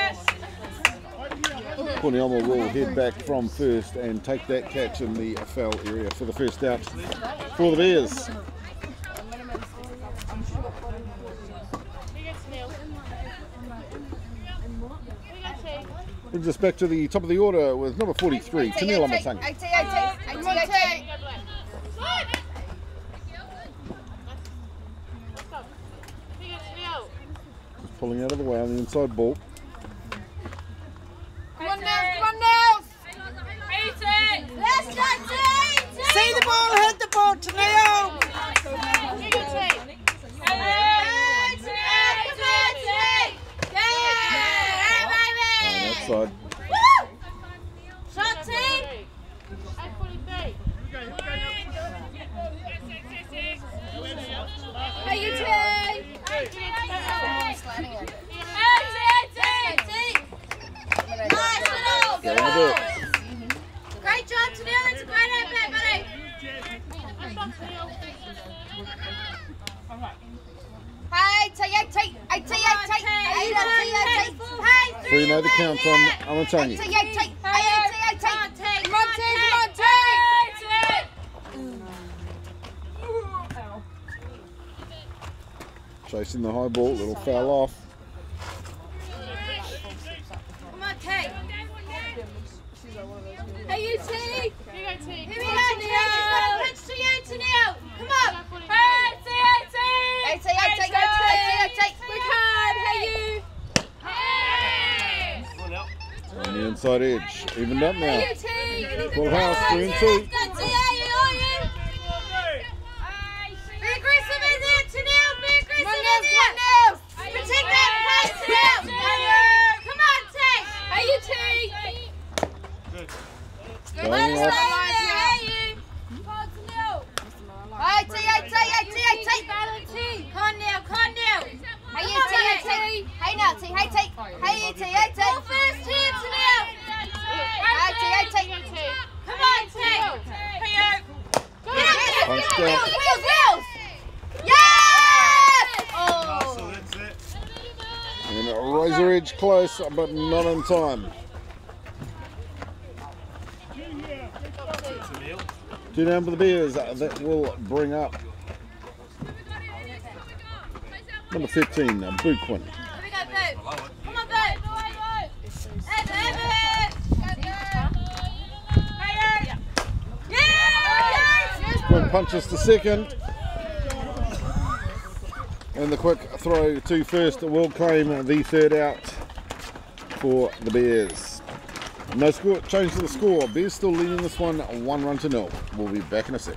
Courtney Alma will head back from first and take that catch in the foul area for the first out for the Bears. Brings us back to the top of the order with number 43, Tanil Amatangi. Pulling out of the way on the inside ball. Come on now, come on now. Let's go, team. See the ball, hit the ball, Tanil. Side. Shot team. Hey, you two. Nice little. Go on the ball. Great job, Tanil. It's a great impact, buddy. Hey, take. Free know the count on Amatangi. Chasing the high ball, little foul off. Come on, Tay. Hey, you T. Here we go, T. Here we go, T. Pitch to you, Tanil. Come on. Hey, T. Work hard. Hey, you. On the inside edge, evened up now. Hey, you T. Full house, 3 and 2. Go, T. Are you? Be aggressive in there, Tanil. Be aggressive in there. Protect that place, Tanil. Come on, T. Hey, you T. Good. Going off. Hey, T. Con now. Hey, you T. Hey, now, T. Hey, T. Hey, you T. Ball first here, Tanil. Hey, T. Come on, T. Hey, you. Punched out. Wheels. Yes! Oh. So that's it. And a razor edge close, but not in time. Two down for the Bears. That will bring up number 13, Buquin. Here we go, Boo. Come on, Boo. Buquin punches to second. And the quick throw to first will claim the third out for the Bears. No score, change to the score. Bears still leading this one 1-0. We'll be back in a sec.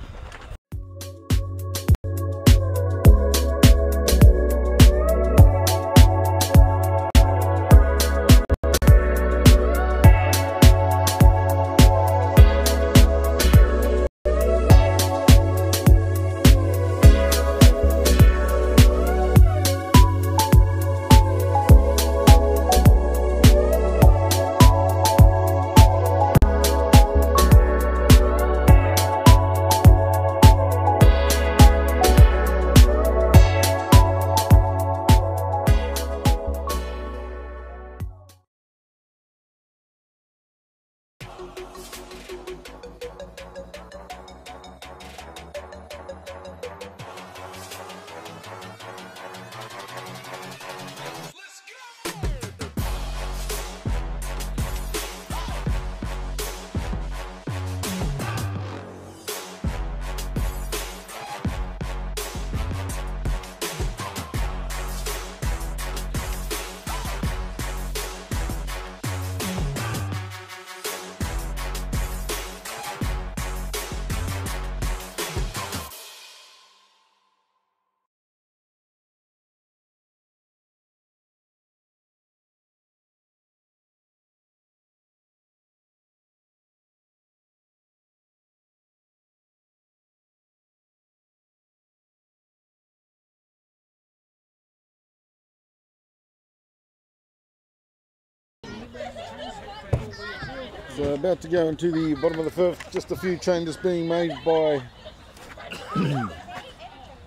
So about to go into the bottom of the fifth. Just a few changes being made by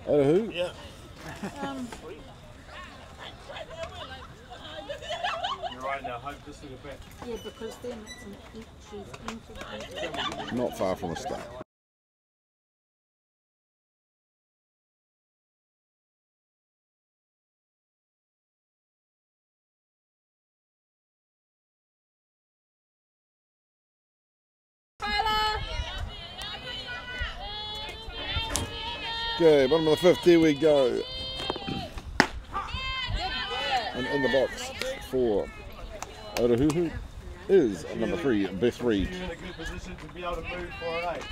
Otahuhu. Yeah. You're right now, hope this will get back. Yeah, because then it's an Not far from a start. Okay, bottom of the fifth, here we go. And in the box for Otahuhu is number 3, Beth Reed. You're in a good position to be able to move for an 8.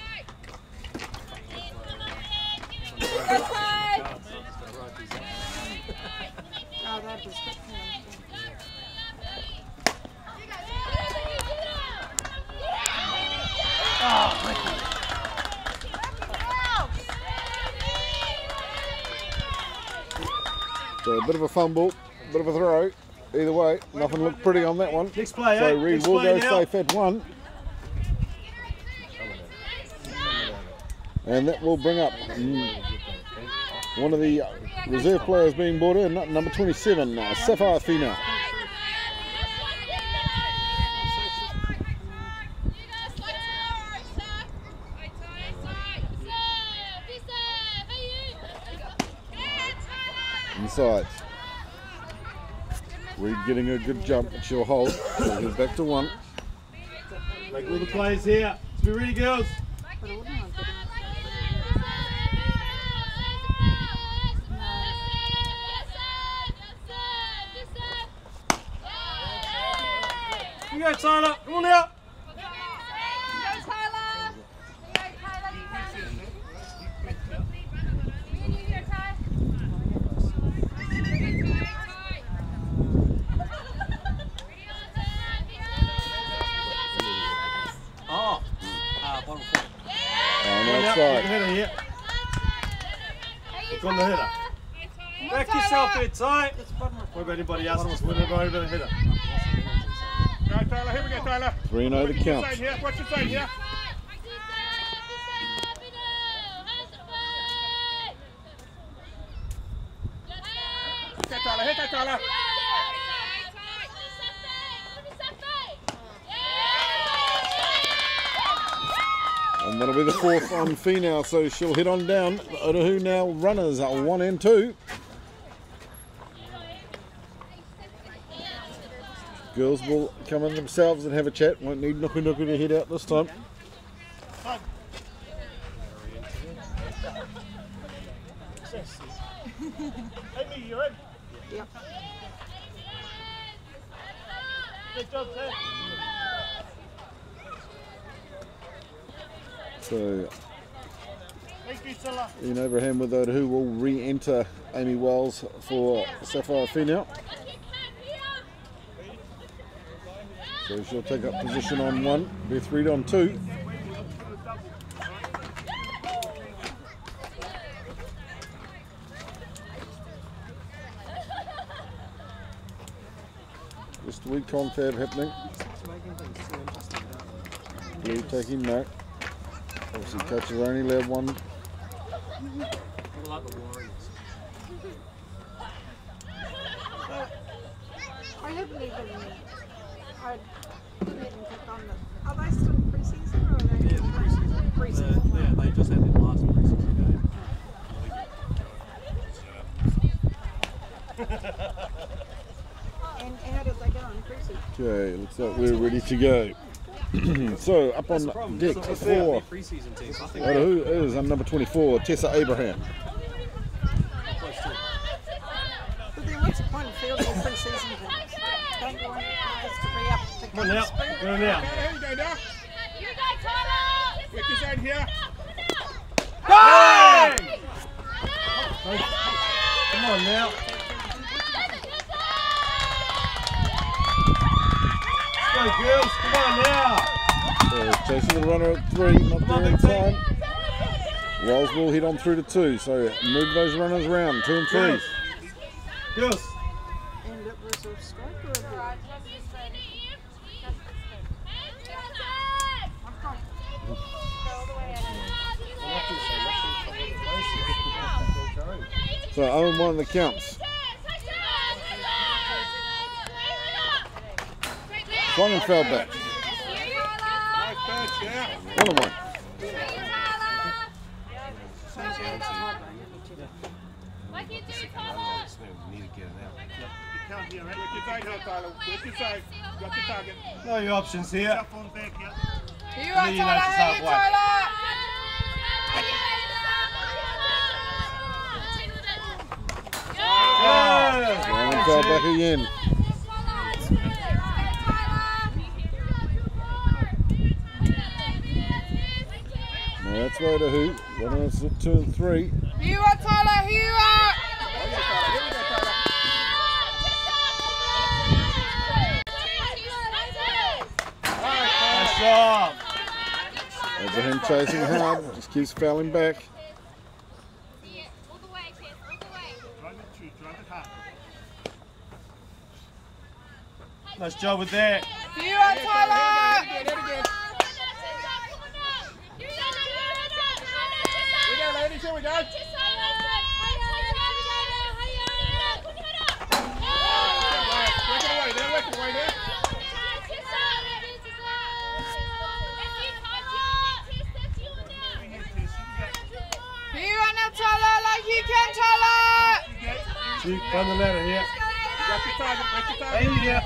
Oh, that was good. So a bit of a fumble, a bit of a throw. Either way, nothing looked pretty on that one. Next play, So eh? Reed Next will play go now. safe at 1. And that will bring up one of the reserve players being brought in, number 27, Sapphire Fina. Inside. Reed getting a good jump, and she'll hold. So he's back to 1. Make all the plays here. Let's be ready, girls. You go, Tyler. Come on now. Outside. Header here. Look on the header. Back yourself there, Ty. What about anybody else that's winning over the header? Go Tyler, here we go Tyler. 3-0 the count. Watch your side here. Okay Tyler, hit that Tyler. And that'll be the 4th on Fee now, so she'll hit on down. Otahuhu now runners at 1 and 2. Girls will come in themselves and have a chat. Won't need Nuku to head out this time. Amy, you in? Yep. Good job, Ted. So Thank you, Silla. Ian Abraham with Otahuhu will re-enter Amy Wells for Sapphire Female. So she'll take up position on 1, Beth Reid on 2. Just a wee confab happening. Blue taking note. Obviously coaches are only allowed 1. Like the Warriors. I haven't even. I didn't even click on them. Are they still pre-season or are they? Yeah, the pre-season. Pre-season. Yeah, they just had their last pre-season game. And how did they go on pre-season? Okay, looks like we're ready to go. So up on deck for Pre-season teams. I think Otahuhu is number 24, Tessa Abraham. close to. But then what's the point of fielding a pre-season game? Don't you want players to be up to Come on now, go now. Tyler, here you go now. You go, Tyler! Quick is in here. Bang! Come on now. Let's go, girls. Come on now. So chasing the runner at 3, not there in time. Wells will head on through to 2, so move those runners around, 2 and 3. Girls. And it was a strike or a ball? So 0-1 the counts. Swung and fell back. Nice patch, yeah. 1-1. Like you do, Tyler! You can't hear it. Quick is in here, Tyler. Quick is in. Got your target. Know your options here. Cell phone back, yeah. You are Tyler! Hey, Tyler! Yeah. Swung and fell back again. Now that's Otahuhu. Runners at 2 and 3. You are Tyler! You are! Here we go, Tyler. Nice job. Abraham chasing hard, just keeps fouling back. Drive it through, drive it hard. Nice job with that. You are Tyler! Here we go, ladies. Here we go. Work it away there, work it away there. You are now Tyler like you can, Tyler! Shoot, run the ladder here. Got your target, got your target. Aim here.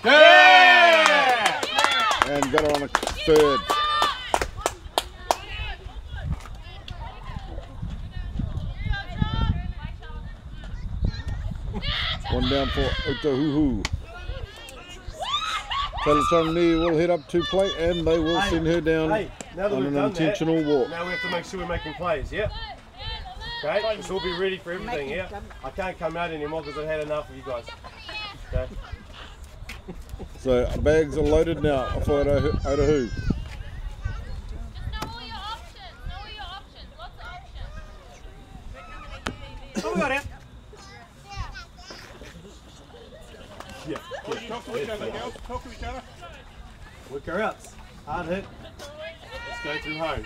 Yeah! And got her on a 3rd. One down for Otahuhu. Talatoni will head up to plate and they will send her down Hey, now that on we've an done intentional that, walk. now we have to make sure we're making plays, yeah? Okay, this will be ready for everything, yeah? I can't come out anymore because I've had enough of you guys. Okay? So bags are loaded now for Otahuhu. Oh, we got it. Yeah. Talk to each other, girls. Talk to each other. Work her out. Hard hit. Let's go through home.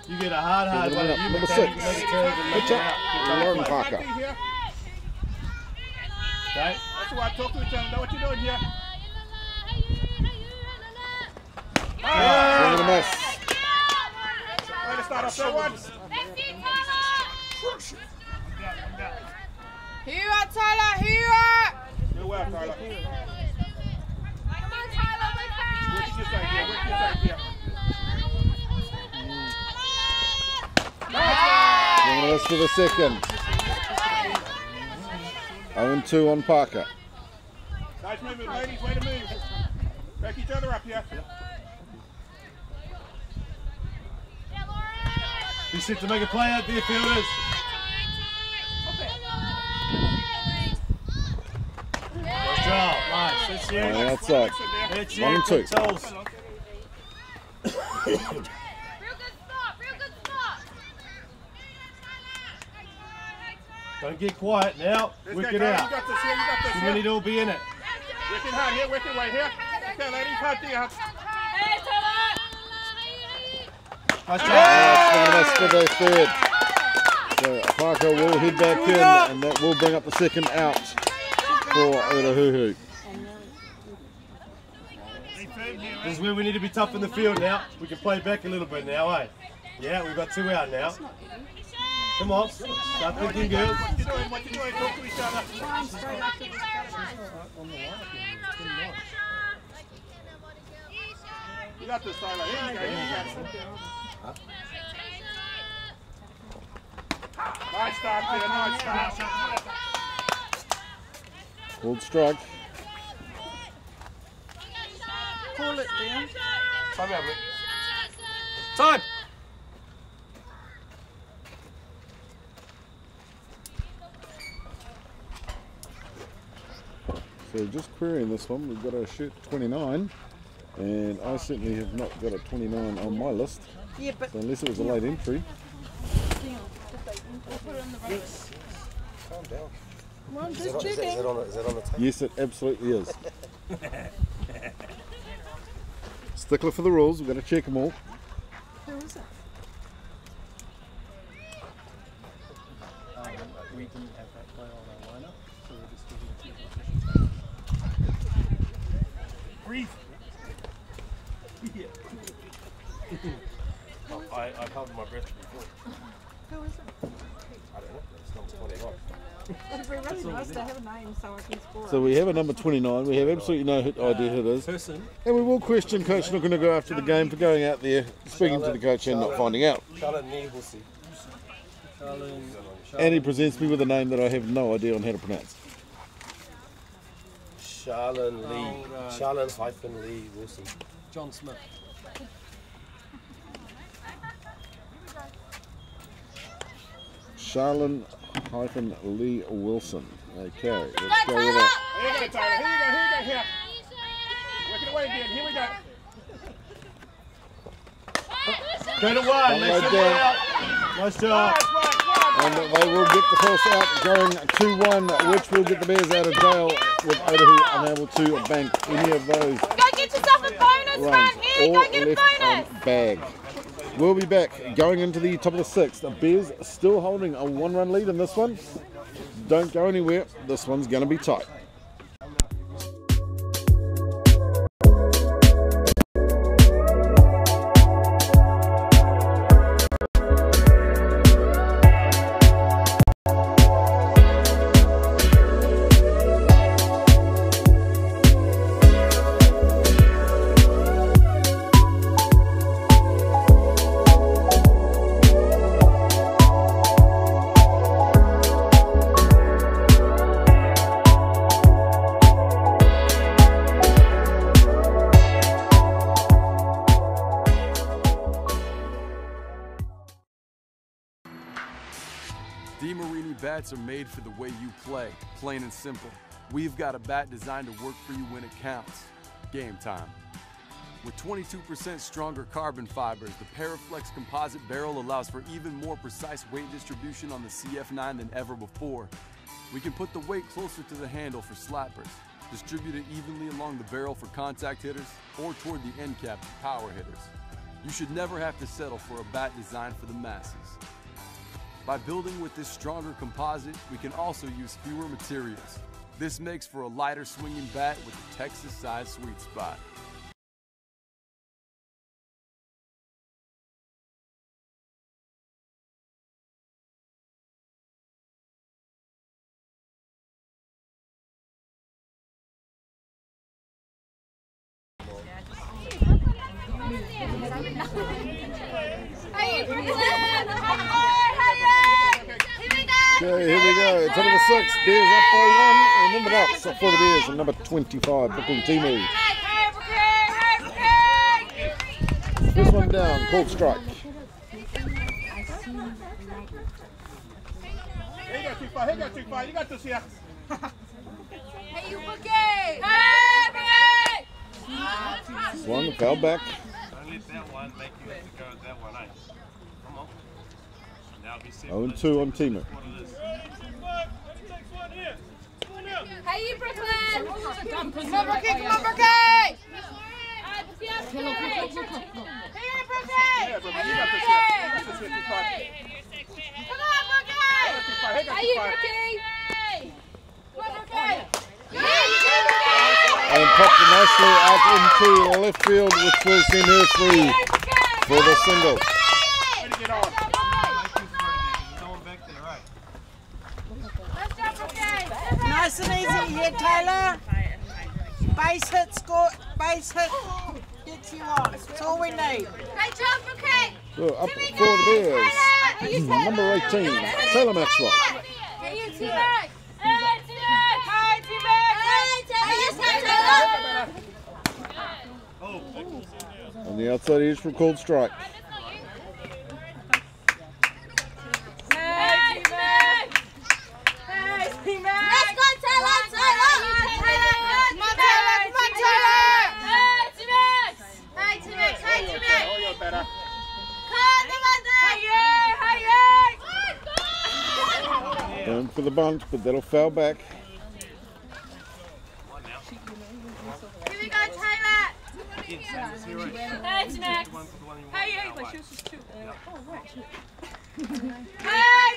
You get a hard one. You Number make 6. it turn and make it out. Lauren Parker. Right here. Okay? That's why I talk to each other. Know what you're doing here. Swing and a miss. Way to start off that one. Tyler. Come on, Tyler, we're fast. Work it this side here. Work it this side here. That's for the second. 0-2 on Parker. Nice movement, ladies. Way to move. Back each other up here. Be set to make a play out there, fielders. Nice job. Nice. That's you. On the outside. That's you. 1-2. Good tools. Real good stop, real good stop. Don't get quiet now. Let's Work go, it Tyler. out. You got this here. You got this You here. need to all be in it. Working hard here. Working right here. Okay, ladies. Hard there. Hey, Tyler. Nice job. That's for the third. So Parker will head back in, and that will bring up the second out for Otahuhu. This is where we need to be tough in the field now. We can play back a little bit now, eh? Yeah, we've got 2 out now. Come on, start thinking, girls. What you doing? What you doing? Talk to each other. You got this, Tyler. Here you go. Here you go. Nice start there. Nice start. Called strike. Call it down. Time out, Rick. Time! So just querying this one, we've got a shirt 29, and I certainly have not got a 29 on my list. Yeah, but So unless it was a late entry. Calm down. well, I'm just checking. Is that on the tape? Yes, it absolutely is. Stickler for the rules, we're going to check them all. Who is it? We didn't have that play on our lineup, so we're just giving it to the Breathe. I held my breath before. Who is it? I don't know. It's number 21. It'd be really nice to have a name so I can score So we have a number 29, we have absolutely no idea who it is. person. And we will question Coach Nooker go after the game for going out there, speaking to the coach and not finding out. Charlotte Neebelsi. And he presents me with a name that I have no idea on how to pronounce. Charlene Lee. Charlene-Lee Wilson. John Smith. Charlene-Lee Wilson. Okay, let's go with that. Here you go, Tyler. Here you go. Here you go. Here. Working away again. Here we go. Go to 1. Right Let's get down. it out. Nice job. And they will get the toss out, going 2-1, which will get the Bears out of jail with Otahuhu unable to bank any of those Go get yourself a bonus runs. run here. All Go get a left bonus. on bag. We'll be back going into the top of the 6th. The Bears still holding a 1-run lead in this one. Don't go anywhere. This one's going to be tight. Bats are made for the way you play, plain and simple. We've got a bat designed to work for you when it counts. Game time. With 22% stronger carbon fibers, the Paraflex composite barrel allows for even more precise weight distribution on the CF9 than ever before. We can put the weight closer to the handle for slappers, distribute it evenly along the barrel for contact hitters, or toward the end cap for power hitters. You should never have to settle for a bat designed for the masses. By building with this stronger composite, we can also use fewer materials. This makes for a lighter swinging bat with a Texas-sized sweet spot. Okay, here we go. Top of the 6. Bears up by 1. And in the box up for the Bears and number 25, Brooklyn Timu. This one down, called strike. He got too far, he got too far. You got this here. Hey, you Bookie! This one fell back. Don't let that one make you have to go with that one, eh? Come on. Now be 0-2 on Timu. Hey, you Brooklyn! Come on, Brookie! Come on, Brookie! Hey, Brookie! Yeah, bro, you got this here. You got this here too far. Come on, Brookie! He got Hey, too you far. Brookie! Come on, Brookie! And popped it nicely out into left field, which will send her through for the single. Way to get on. Nice and easy here, Taylor. Base hit, score, base hit. Gets you on. That's all we need. Great job, Brookie! So up for the Bears, number 18, Taylor Maxwell. Hey, you T-Mac! Hey, T-Mac! Hi, T-Mac! On the outside edge for called strike. Hey, T-Mac! Hey, T-Mac! Let's go, Taylor! Taylor! Come on, Taylor! Come on, Taylor! Hey, T-Mac! Hey, T-Mac! Hey, T-Mac! Oh, you're better. Going for the bunt, but that'll foul back. Here we go, Taylor! Hey, T-Mac! Hey, you! Hey,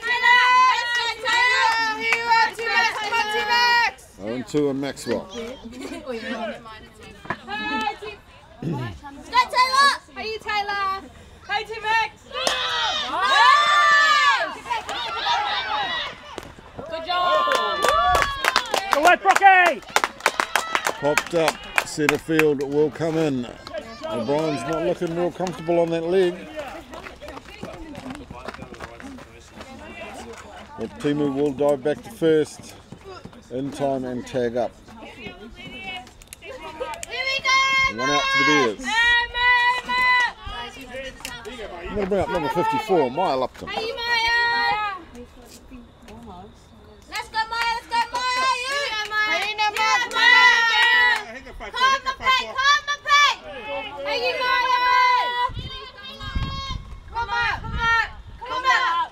Taylor! Let's go, Taylor! Here you are, T-Mac! Come on, T-Mac! 0-2 on Maxwell. Hey, let's go, Taylor! Hey, you, Taylor! Hey, T-Mac! Good job! Go left, Brookie! Popped up, centre field will come in. O'Brien's not looking real comfortable on that leg. But Timu will dive back to first in time and tag up. Here we go! One out for the Bears. I'm going to bring up number 54, Maya Lupton. Hey, you, Maya! Let's go, Maya! Let's go, Maya! You! Hey, no, Maya! Come, Mbappe! Hey, you, Maya! Come on! Come on!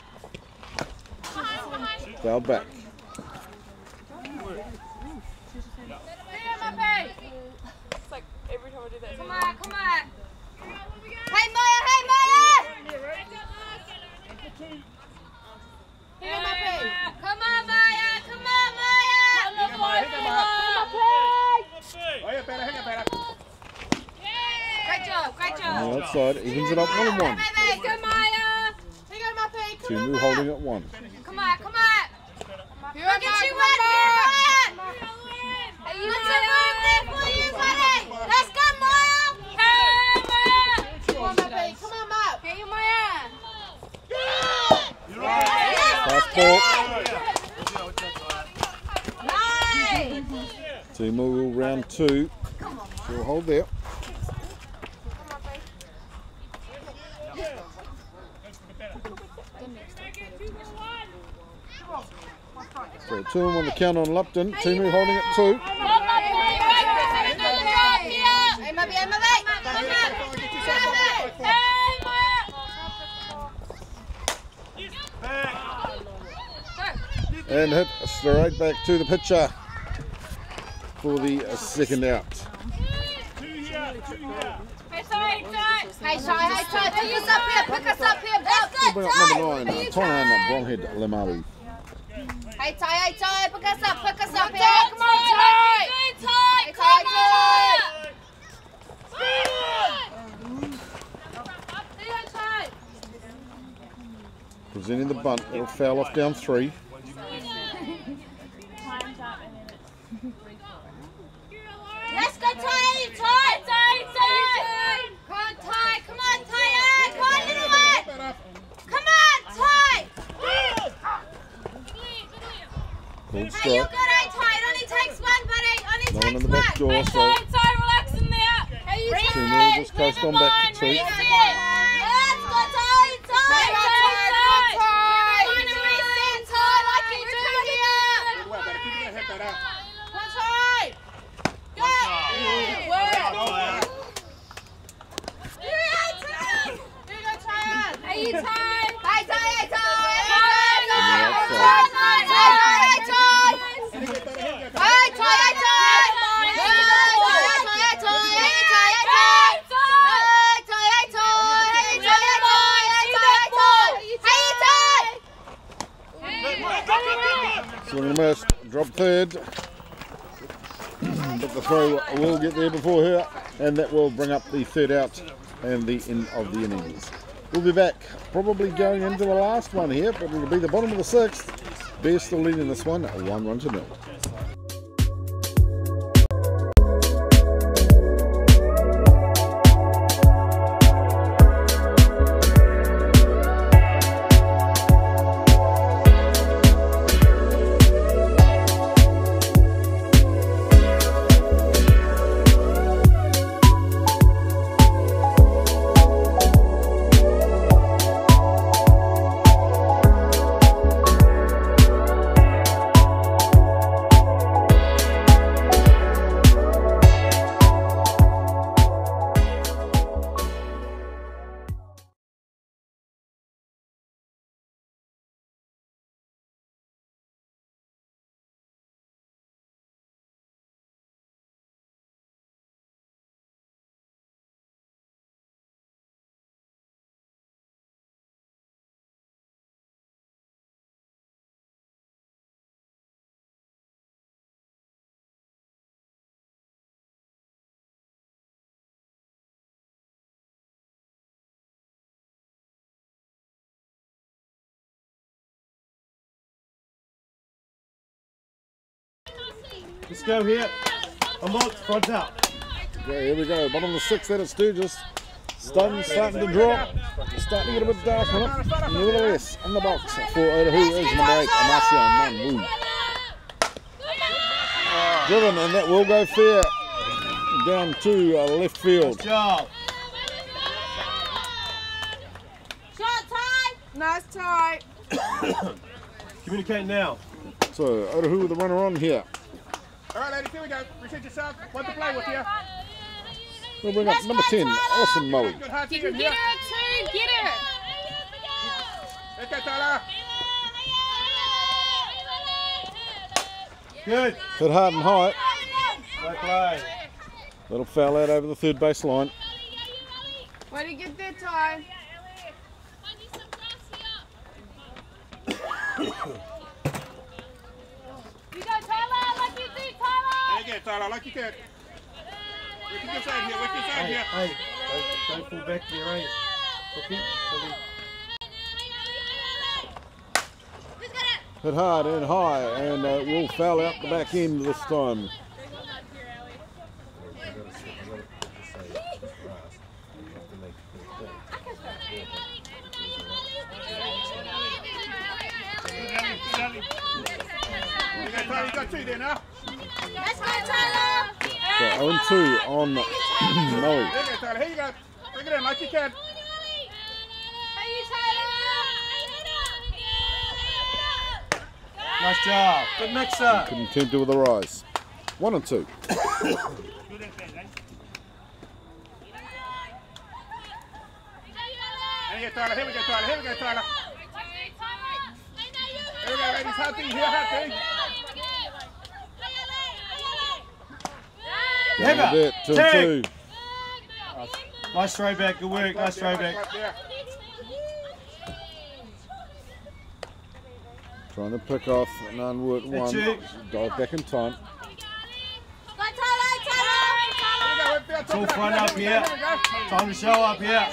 Foul back. Hey, Mbappe! It's like every time I do that. Come on! Hey, Maya! Hey, Mbappe! Come on, Maya! Come on, Maya! Oh, you're better, hang on, better. Great job! On the outside, evens it up 1-1. Go, Maya! Here you go, Mbappe! Timu holding at 1. Come on! We'll get you one! Hey, you Maya! There for you, buddy! Let's go, Maya! Hey, Maya! Come on, Mbappe! Come on, Maya! Hey, you, Maya! Pass ball. Nice! Timu will round 2. She'll hold there. So 2 on the count on Lupton. Timu holding at 2. And hit straight back to the pitcher for the second out. Hey, Ty, pick us up here. That's We'll good, bring up number 9, Tonana Bronhead Lemaru. Hey, Ty, pick us up here. Come on, Ty. Presenting the bunt, it'll foul off down 3. Let's go, Ty. Come on, Ty. Come on, little one. Come on, Ty. Cold Hey, strike. you're good, eh, Ty? It only takes one, buddy. Only No one takes in the back one. door, so Relax in there. Hey, you two nil, just coast on back to 2. Let's go, Ty. Ty. Come on and reset, Ty, like you do here. Well, better keep your head better. Come on, Ty. Go. Work. Here you go, Ty. Hey, you, Ty. Hey, Ty. Hey, Ty. Swing and miss, drop third. But the throw will get there before her, and that will bring up the third out and the end of the innings. We'll be back, probably going into the last one here, but it'll be the bottom of the 6th. Bears still leading this one, 1-0. Let's go here. I'm on, front out. Okay, here we go. Bottom of the 6th at Sturges. Starting to drop. Starting to get a bit dark on it. Nevertheless, in the box for Otahuhu is number 8, Amasia Manwu. Driven, and that will go fair down to left field. Good job. Shot, Ty. Nice Ty. Communicate now. So Otahuhu with the runner on here. All right, ladies, here we go. Reset yourself. Want to play with you. We'll bring up number 10, Alison Moe. Good hard You team can here. get her too. Get her. Let's go, Tyler. Good. Hit hard and high. Right play. That'll foul out over the third base line. Way to get there, Ty. You go, Tyler, like you do, Tyler. There you go, Tyler, like you can. Work your side here, work your side here. Hey, don't fall back there, eh? Okay. Hit hard and high, and will foul out the back end this time. Tyler, you got 2 there now. Let's go, Tyler. So 0-2 on Moe. There you go, Tyler. Here you go. Bring it in like you can. Hey, you, Tyler. Nice job. Good mix-up. Couldn't tempt it with a rise. 1-2. There you go, Tyler. Here we go, Tyler. Here we go, Tyler. Here we go, ladies. Happy here, happy. Heather. 2-2. Nice throw back. Good work. Nice throw back. Right there. Trying to pick off an unworked one. you. Dive back in time. Go, Tyler, Tyler. Here we go. It's all front up here. Here we go. Time to show up here.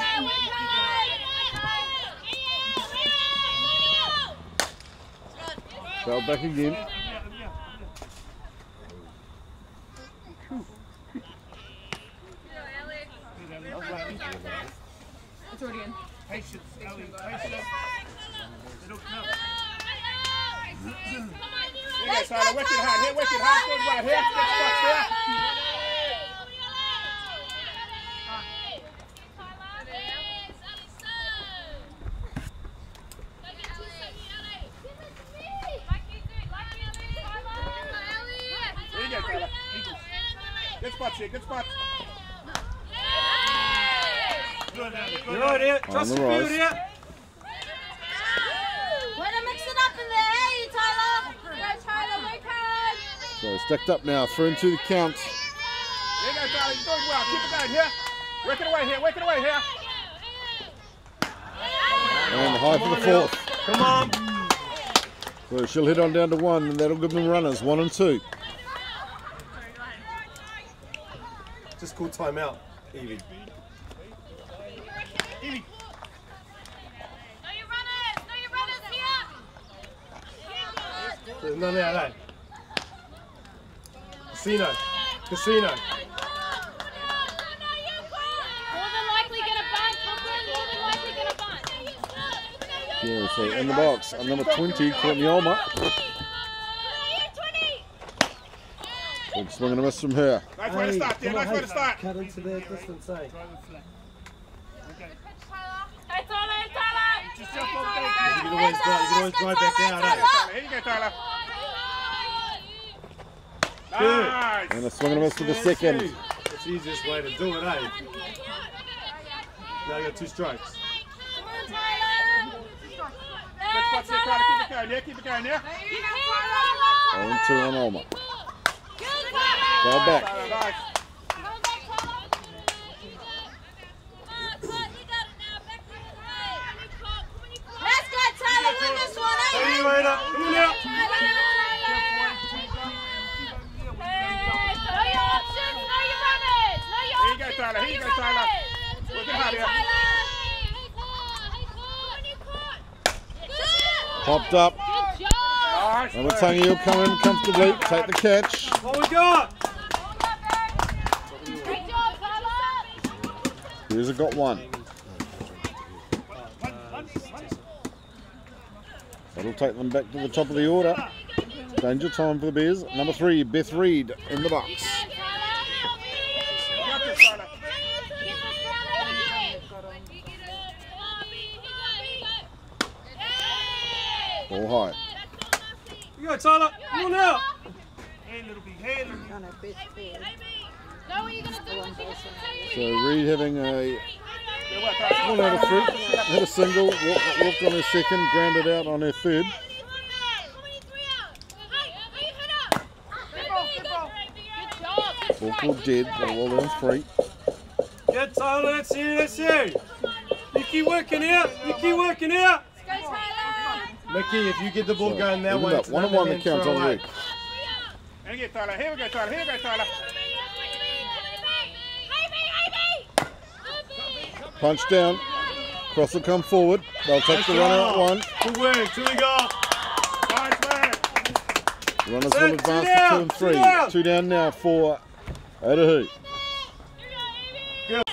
Foul back again. It's already in. Patience, Ellie. Patience. Let's go, Tyler. Work it hard. Here, work it hard. Good well. Here, get spots there. There you go, Tyler. Good spots here. Good spots. You're right here. Trust the field here. Way to mix it up in there, hey, Tyler. Go, Tyler, work hard. So stacked up now, through into the count. There you go, Tyler. You're doing well. Keep it going here. Work it away here. Work it away here. And high for the fourth. Come on. So she'll head on down to 1, and that'll give them runners 1 and 2. Just call timeout, Evie. Evie. There's none out there. Casino. Casino. More than likely get a bunt. More than likely get a bunt. Yeah, so in the box, and number 20, Courtney Olmer. Big swing and a miss from her. Nice way to start there. Nice way to start. Cut into their distance, eh? Hey, Tyler, hey, Tyler. Just jump off there. You can always drive back out, eh? Here you go, Tyler. Good. Nice. And a swing and a miss for the second. It's the easiest way to do it, eh? Now you got 2 strikes. Good spots here, Tyler. Keep it going here. Keep it going here. 0 and 2 on Olmer. Go back. Tyler, nice. Let's go, Tyler. Win this one, eh? Hey, you later. Come on out. Here you go, Tyler. Here you go, Tyler. Work it hard here. Popped up. Nice. Number Tangi will come in comfortably, take the catch. What we got? Here's a got 1. That'll take them back to the top of the order. Danger time for the Bears. Number 3, Beth Reed in the box. All high. You go, Tyler. Come on out. Hey, little bit. Hey, little bit. So Reed having a Good work, Tyler. 1 out of 3. Hit a single, walked on her second, grounded out on her third. Ball called dead, but well done 3. Good, Tyler. That's you. That's you. You keep working out. You keep working out. Mickey, if you get the ball going that way, Up 1 and 1 that counts on Reed. Here we go, Tyler. Here we go, Tyler. Here we go, Tyler. Punch down. Cross will come forward. They'll take the runner at 1. Good work. 2 to go. Nice man. The runners will advance to 2 and 3. 2 down now for Otahuhu. Good.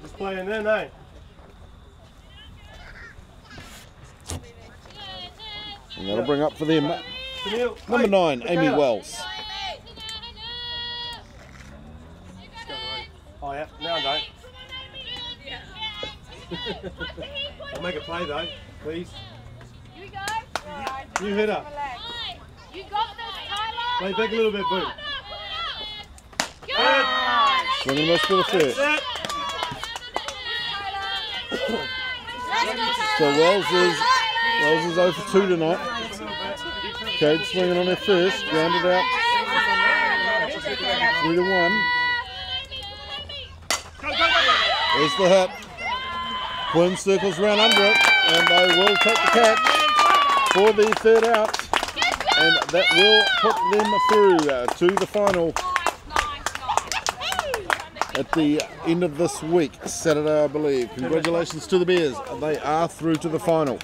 Just playing then, eh? And that'll bring up for them Camille. number 9, Amy Wells. Oh yeah, now don't. I'll make a play though, please. You go. You hit her. You got this, Tyler. Play back a little bit, boo. Good. Swing and miss for the first. That's So Wells is 0 for 2 tonight. Cade swinging on her first, grounded out 3 to 1. There's the hit. Quinn circles round under it, and they will take the catch for the third out. And that will put them through to the final at the end of this week, Saturday, I believe. Congratulations to the Bears. They are through to the final.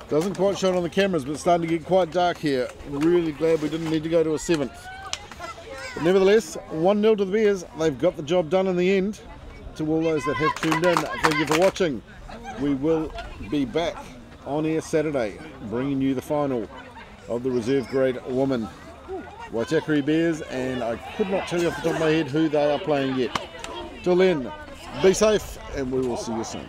Doesn't quite show it on the cameras, but it's starting to get quite dark here. Really glad we didn't need to go to a 7th. But nevertheless, 1-0 to the Bears. They've got the job done in the end. To all those that have tuned in, thank you for watching. We will be back on air Saturday, bringing you the final of the reserve grade women Waitakere Bears, and I could not tell you off the top of my head who they are playing yet. Till then, be safe, and we will see you soon.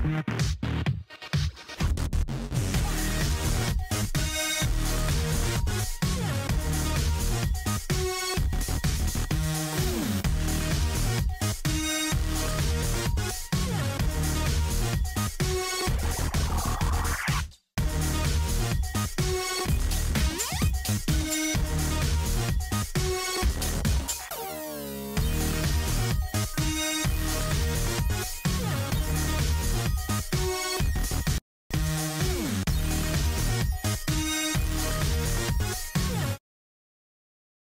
We'll be right back.